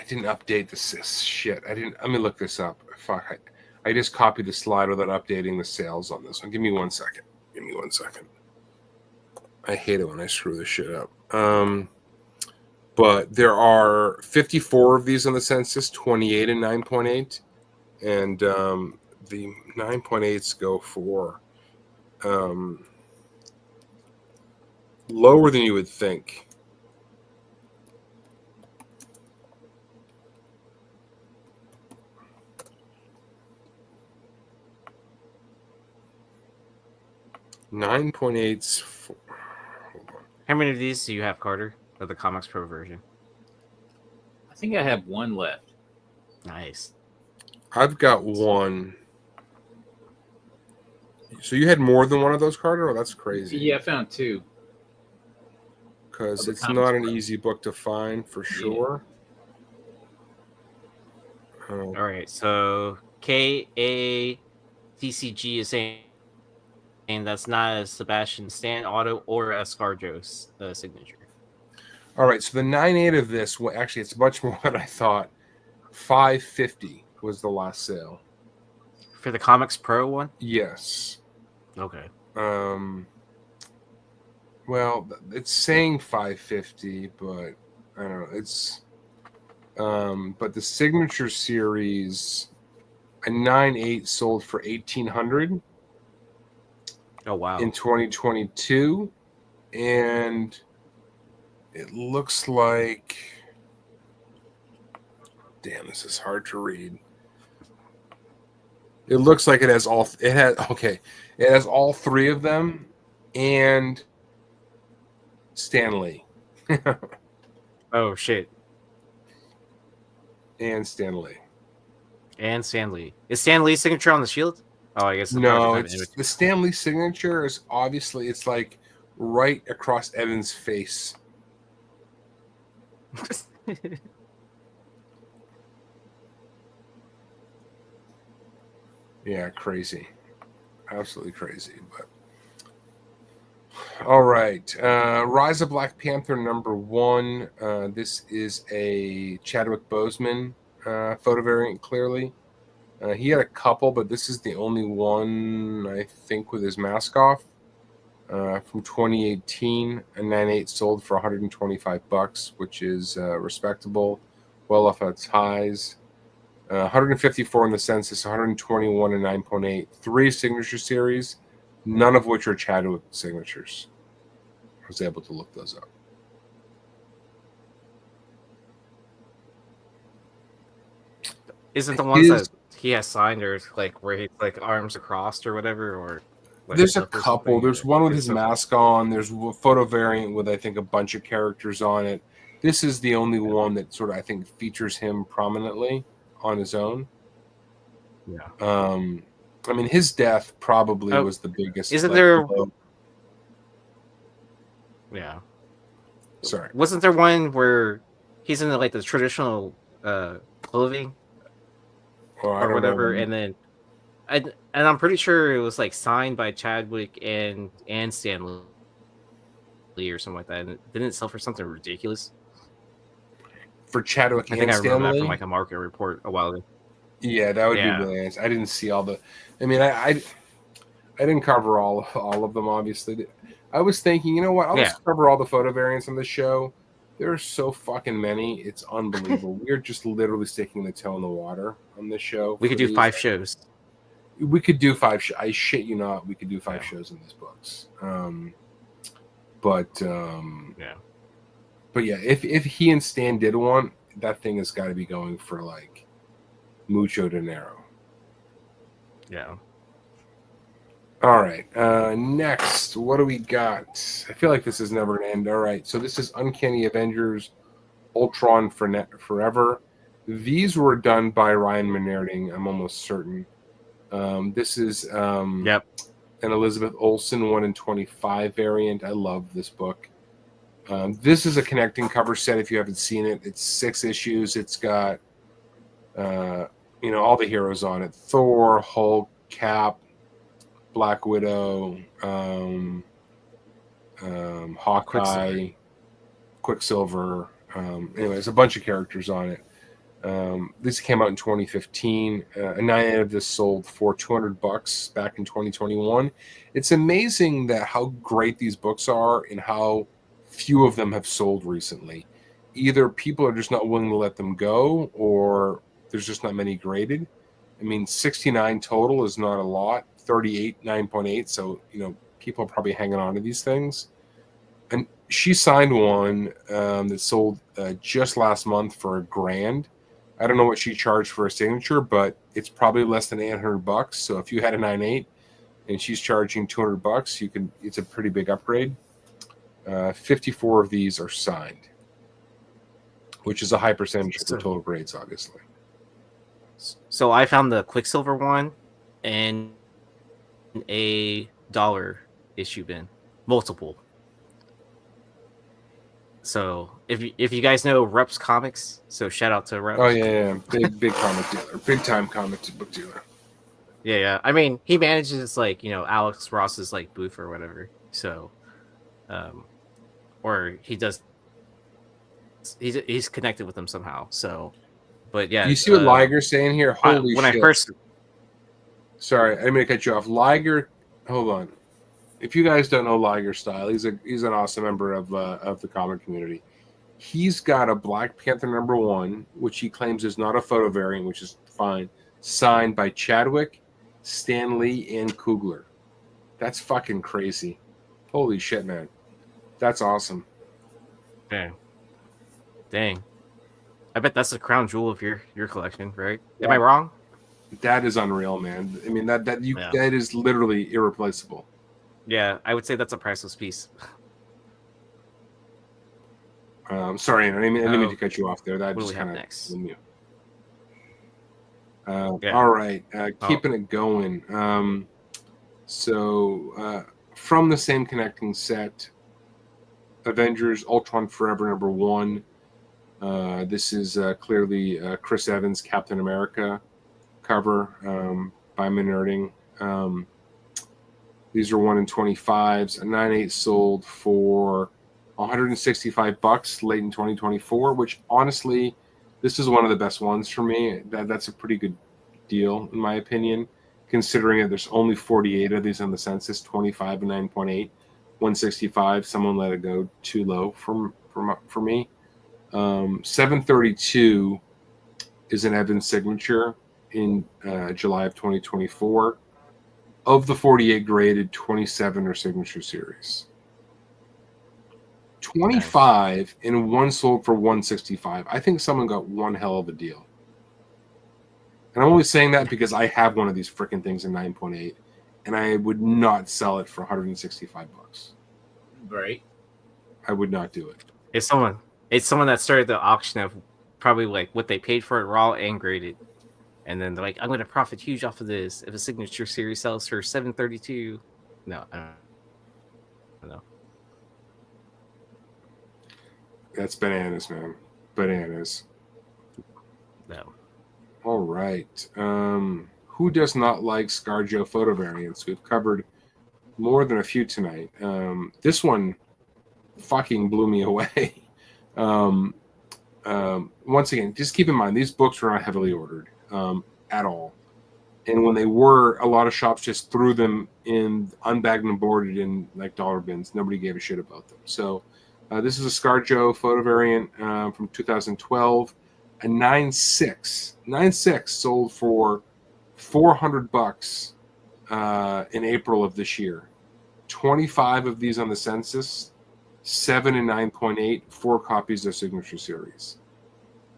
didn't update this shit. Let me look this up. Fuck. I just copied the slide without updating the sales on this one. Give me 1 second. I hate it when I screw this shit up. But there are 54 of these on the census, 28 and 9.8. And the 9.8s go for lower than you would think. How many of these do you have, Carter, of the Comics Pro version? think I have one left. Nice. I've got one. So you had more than one of those, Carter? Oh, that's crazy. Yeah, I found two. Because Of the it's Comics not an Pro. easy book to find for sure. All right, so KATCG is saying that's not a Sebastian Stan auto or a ScarJo's signature. All right, so the 9.8 of this, well, actually, it's much more than I thought. $5.50 was the last sale. For the Comics Pro one? Yes. Okay. Well, it's saying $5.50, but I don't know. It's but the signature series, a 9.8 sold for $1,800 Oh, wow. in 2022, and it looks like, damn, this is hard to read. It looks like it has all three of them and Stan Lee. Oh, shit. And Stan Lee. And Stan Lee. Is Stan Lee's signature on the shield? Oh, I guess No, it's the Stan Lee signature is obviously, it's like right across Evan's face. Yeah, crazy. Absolutely crazy. But all right. Rise of Black Panther #1. This is a Chadwick Boseman photo variant, clearly. He had a couple, but this is the only one, I think, with his mask off. From 2018, a 9.8 sold for $125, which is respectable, well off its highs. 154 in the census, 121 and 9.8. 3 signature series, none of which are Chadwick signatures. I was able to look those up. Isn't the ones that he has signed or like where he's like arms across or whatever? Or like there's a couple. There's one with his mask on. There's a photo variant with, I think, a bunch of characters on it. This is the only one that sort of, I think, features him prominently on his own. Yeah. I mean, his death probably was the biggest. Isn't there? Blow. Yeah. Sorry. Wasn't there one where he's in the traditional clothing or whatever, and then I'm pretty sure it was like signed by Chadwick and Stan Lee or something like that. And it didn't sell for something ridiculous. For Chadwick and Stan Lee? I remember that from like a market report a while ago. Yeah, that would be really nice. I didn't see all the. I mean, I didn't cover all of them. Obviously, I was thinking, you know what? I'll just cover all the photo variants on the show. There are so fucking many. It's unbelievable. We're just literally sticking the toe in the water on this show. We could do 5 shows. We could do 5 shows. I shit you not. We could do 5 shows in these books. But yeah, if he and Stan did one, that thing has got to be going for like mucho dinero. Yeah. All right. Next, what do we got? I feel like this is never going to end. All right. So this is Uncanny Avengers Ultron Forever. These were done by Ryan Meinerding, I'm almost certain. This is an Elizabeth Olsen 1 in 25 variant. I love this book. This is a connecting cover set if you haven't seen it. It's 6 issues. It's got all the heroes on it. Thor, Hulk, Cap, Black Widow, Hawkeye, Quicksilver. Anyways, a bunch of characters on it. This came out in 2015. A 9 of this sold for $200 back in 2021. It's amazing that how great these books are and how few of them have sold recently. Either people are just not willing to let them go, or there's just not many graded. I mean, 69 total is not a lot. 38, 9.8. So, people are probably hanging on to these things. And she signed one that sold just last month for $1,000. I don't know what she charged for a signature, but it's probably less than $800. So if you had a 9.8 and she's charging $200, it's a pretty big upgrade. 54 of these are signed. which is a high percentage of the So- total grades, obviously. So I found the Quicksilver one and a dollar issue bin, multiple. So if you guys know Reps Comics, so shout out to Reps. Oh yeah. Big comic dealer, big time comic book dealer. Yeah. I mean, he manages like Alex Ross's like booth or whatever. So, or he does. He's connected with them somehow. So, but yeah, You see what Liger's saying here? Holy when shit! I first, Sorry, I'm gonna cut you off. Liger, hold on. If you guys don't know Liger Style, he's an awesome member of the comic community. He's got a Black Panther #1, which he claims is not a photo variant, which is fine, signed by Chadwick, Stan Lee, and Coogler. That's fucking crazy. Holy shit, man. That's awesome. dang, I bet that's the crown jewel of your collection, right? Yeah. Am I wrong? That is unreal, man. I mean, that is literally irreplaceable. Yeah, I would say that's a priceless piece. Sorry, I didn't mean to cut you off there. That What do just we have kind of next? Yeah. All right, keeping it going. From the same connecting set, Avengers Ultron Forever #1. This is clearly Chris Evans' Captain America cover by Meinerding. These are 1 in 25s. A 9/8 sold for $165 late in 2024, which honestly, this is one of the best ones for me. That's a pretty good deal in my opinion, considering that there's only 48 of these on the census, 25 and 9.8, 165. Someone let it go too low for me. 732 is an Evans signature in July of 2024. Of the 48 graded, 27 are signature series. 25 and one sold for 165. I think someone got one hell of a deal. And I'm only saying that because I have one of these freaking things in 9.8, and I would not sell it for $165. Right. I would not do it. It's someone that started the auction of probably like what they paid for it raw and graded, and then they're like, I'm going to profit huge off of this if a signature series sells for 732. No, I don't know. That's bananas, man. Bananas. No. All right. Who does not like ScarJo photo variants? We've covered more than a few tonight. This one fucking blew me away. Once again, just keep in mind, these books were not heavily ordered at all. And when they were, a lot of shops just threw them in unbagged and boarded in like dollar bins. Nobody gave a shit about them. So this is a ScarJo photo variant from 2012. A 9.6 sold for $400 in April of this year. 25 of these on the census, 7 and 9.8, 4 copies of signature series.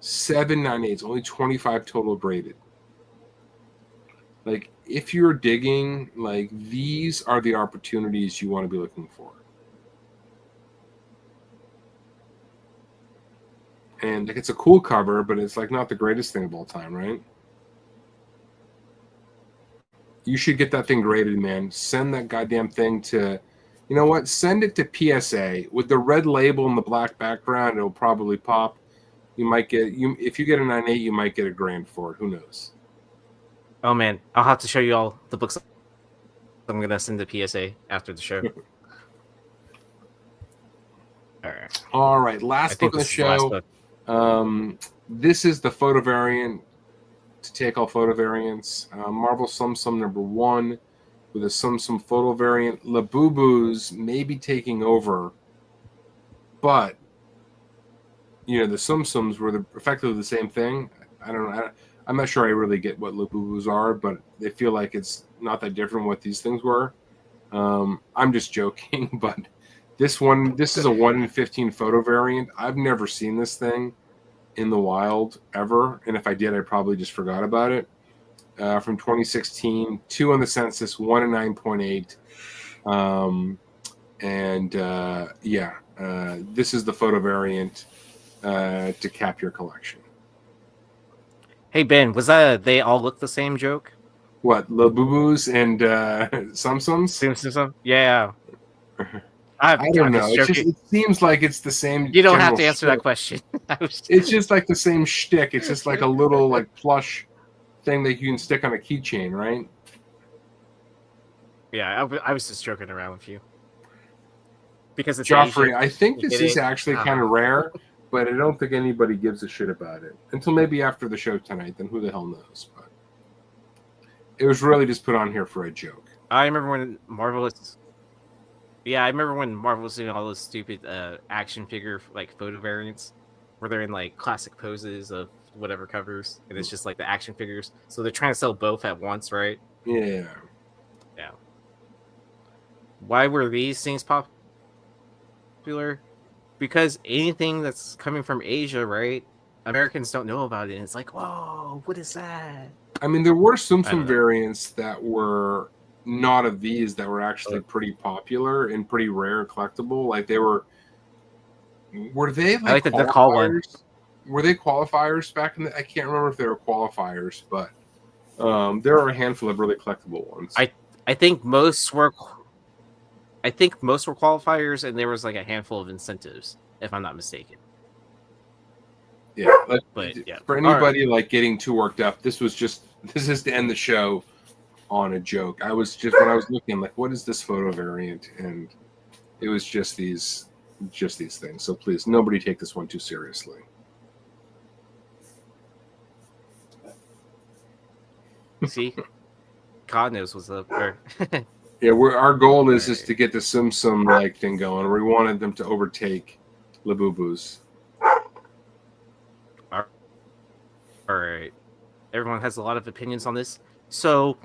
7 9/8, only 25 total graded. Like, if you're digging, like, these are the opportunities you want to be looking for. And like, it's a cool cover, but it's like not the greatest thing of all time, right? You should get that thing graded, man. Send that goddamn thing to, you know what? Send it to PSA with the red label and the black background. It'll probably pop. You might get if you get a 9.8, you might get $1,000 for it. Who knows? Oh man, I'll have to show you all the books I'm gonna send to PSA after the show. All right. Last book of the show. This is the photo variant to take all photo variants. Marvel Tsum #1 with a Tsum photo variant. Labubu's may be taking over, but you know the Tsums were effectively the same thing. I don't know. I'm not sure I really get what Labubu's are, but they feel like it's not that different what these things were. I'm just joking, but this is a 1 in 15 photo variant. I've never seen this thing in the wild ever, and if I did, I probably just forgot about it. From 2016, 2 on the census, 1 in 9.8, this is the photo variant. to cap your collection. Hey Ben, was that they all look the same joke? What, Labubus and Tsums? Yeah. I don't I'm know. just joking. It seems like it's the same. You don't have general to answer shtick. that question. It's just like the same shtick. It's just like a little like plush thing that you can stick on a keychain, right? Yeah, I was just joking around with you. Because it's Joffrey, Asian. I think You this get is it? actually kind of rare, but I don't think anybody gives a shit about it until maybe after the show tonight. Then who the hell knows? But it was really just put on here for a joke. I remember when Marvel was. Yeah, I remember when Marvel was doing all those stupid action figure like photo variants, where they're in like classic poses of whatever covers, and it's just like the action figures. So they're trying to sell both at once, right? Yeah. Yeah. Why were these things popular? Because anything that's coming from Asia, right? Americans don't know about it. And it's like, whoa, what is that? I mean, there were some I don't know. variants that were not of these that were actually pretty popular and pretty rare and collectible. Like they were they like, I like the call one. Were they qualifiers back in the? I can't remember if they were qualifiers, but there are a handful of really collectible ones. I think most were qualifiers, and there was like a handful of incentives, if I'm not mistaken. Yeah, but yeah, for anybody like getting too worked up, this is to end the show on a joke. I was just when I was looking, like, what is this photo variant? And it was just these things. So please, nobody take this one too seriously. See, God knows what's up there. Yeah, our goal is just to get the Tsum like thing going. We wanted them to overtake Labubus. All right. Everyone has a lot of opinions on this. So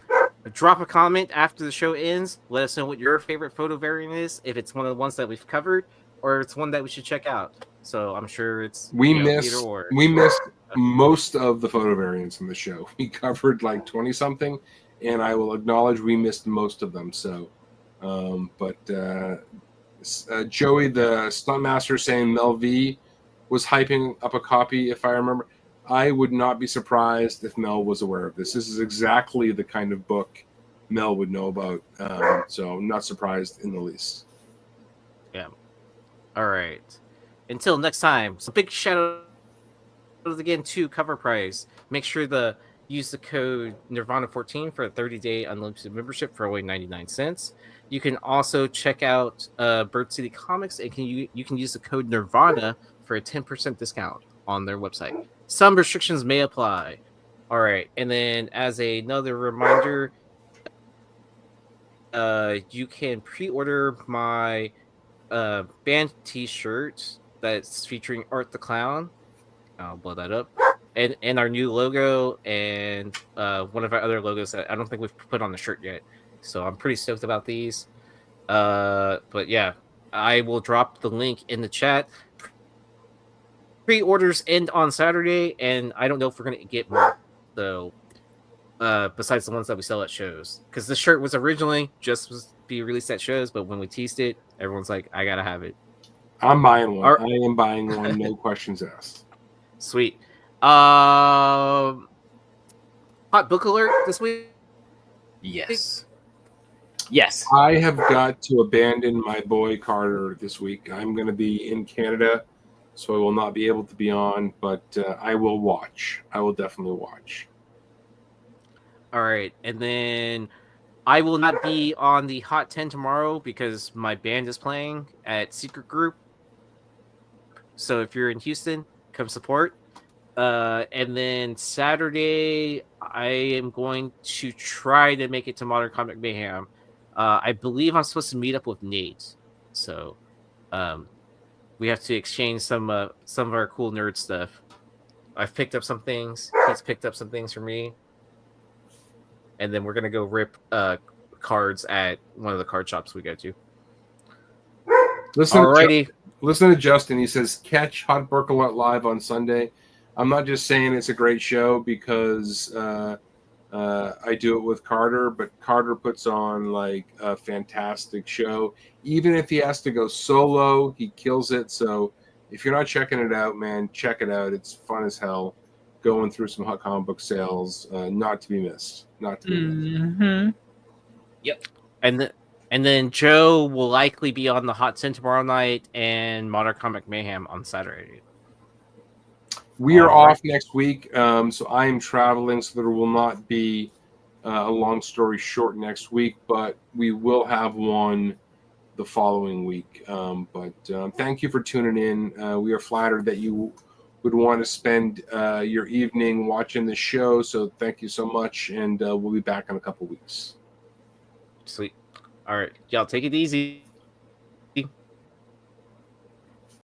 drop a comment after the show ends. Let us know what your favorite photo variant is, if it's one of the ones that we've covered, or it's one that we should check out. So I'm sure it's either or. We missed most of the photo variants in the show. We covered like 20-something, and I will acknowledge we missed most of them. So, Joey, the Stuntmaster, saying Mel V was hyping up a copy, if I remember. I would not be surprised if Mel was aware of this. This is exactly the kind of book Mel would know about. So I'm not surprised in the least. Yeah. All right. Until next time. So big shout out again to Cover Price. Make sure to use the code Nerdvana14 for a 30-day unlimited membership for only 99 cents. You can also check out Bird City Comics, and you can use the code Nerdvana for a 10% discount on their website. Some restrictions may apply. All right, and then as another reminder, you can pre-order my band T-shirt that's featuring Art the Clown. I'll blow that up, and our new logo and one of our other logos that I don't think we've put on the shirt yet. So I'm pretty stoked about these. But yeah, I will drop the link in the chat. Pre-orders end on Saturday, and I don't know if we're gonna get more. So, besides the ones that we sell at shows, because the shirt was originally just was be released at shows, but when we teased it, everyone's like, "I gotta have it." I'm buying one. I am buying one. No questions asked. Sweet. Hot book alert this week. Yes. I have got to abandon my boy Carter this week. I'm going to be in Canada, so I will not be able to be on, but I will watch. I will definitely watch. All right. And then I will not be on the Hot 10 tomorrow because my band is playing at Secret Group. So if you're in Houston, come support. And then Saturday, I am going to try to make it to Modern Comic Mayhem. I believe I'm supposed to meet up with Nate. So we have to exchange some of our cool nerd stuff. I've picked up some things. He's picked up some things for me. And then we're going to go rip cards at one of the card shops we go to. Listen to Justin. He says, catch Hot Book Alert live on Sunday. I'm not just saying it's a great show because I do it with Carter, but Carter puts on like a fantastic show. Even if he has to go solo, he kills it. So if you're not checking it out, man, check it out. It's fun as hell. Going through some hot comic book sales, not to be missed. Not to be missed. Mm-hmm. Yep. And then Joe will likely be on the Hot 10 tomorrow night and Modern Comic Mayhem on Saturday. We are All right. off next week, so I am traveling, so there will not be a long story short next week, but we will have one the following week. But thank you for tuning in. We are flattered that you would want to spend your evening watching the show, so thank you so much, and we'll be back in a couple weeks. Sweet. All right. Y'all take it easy.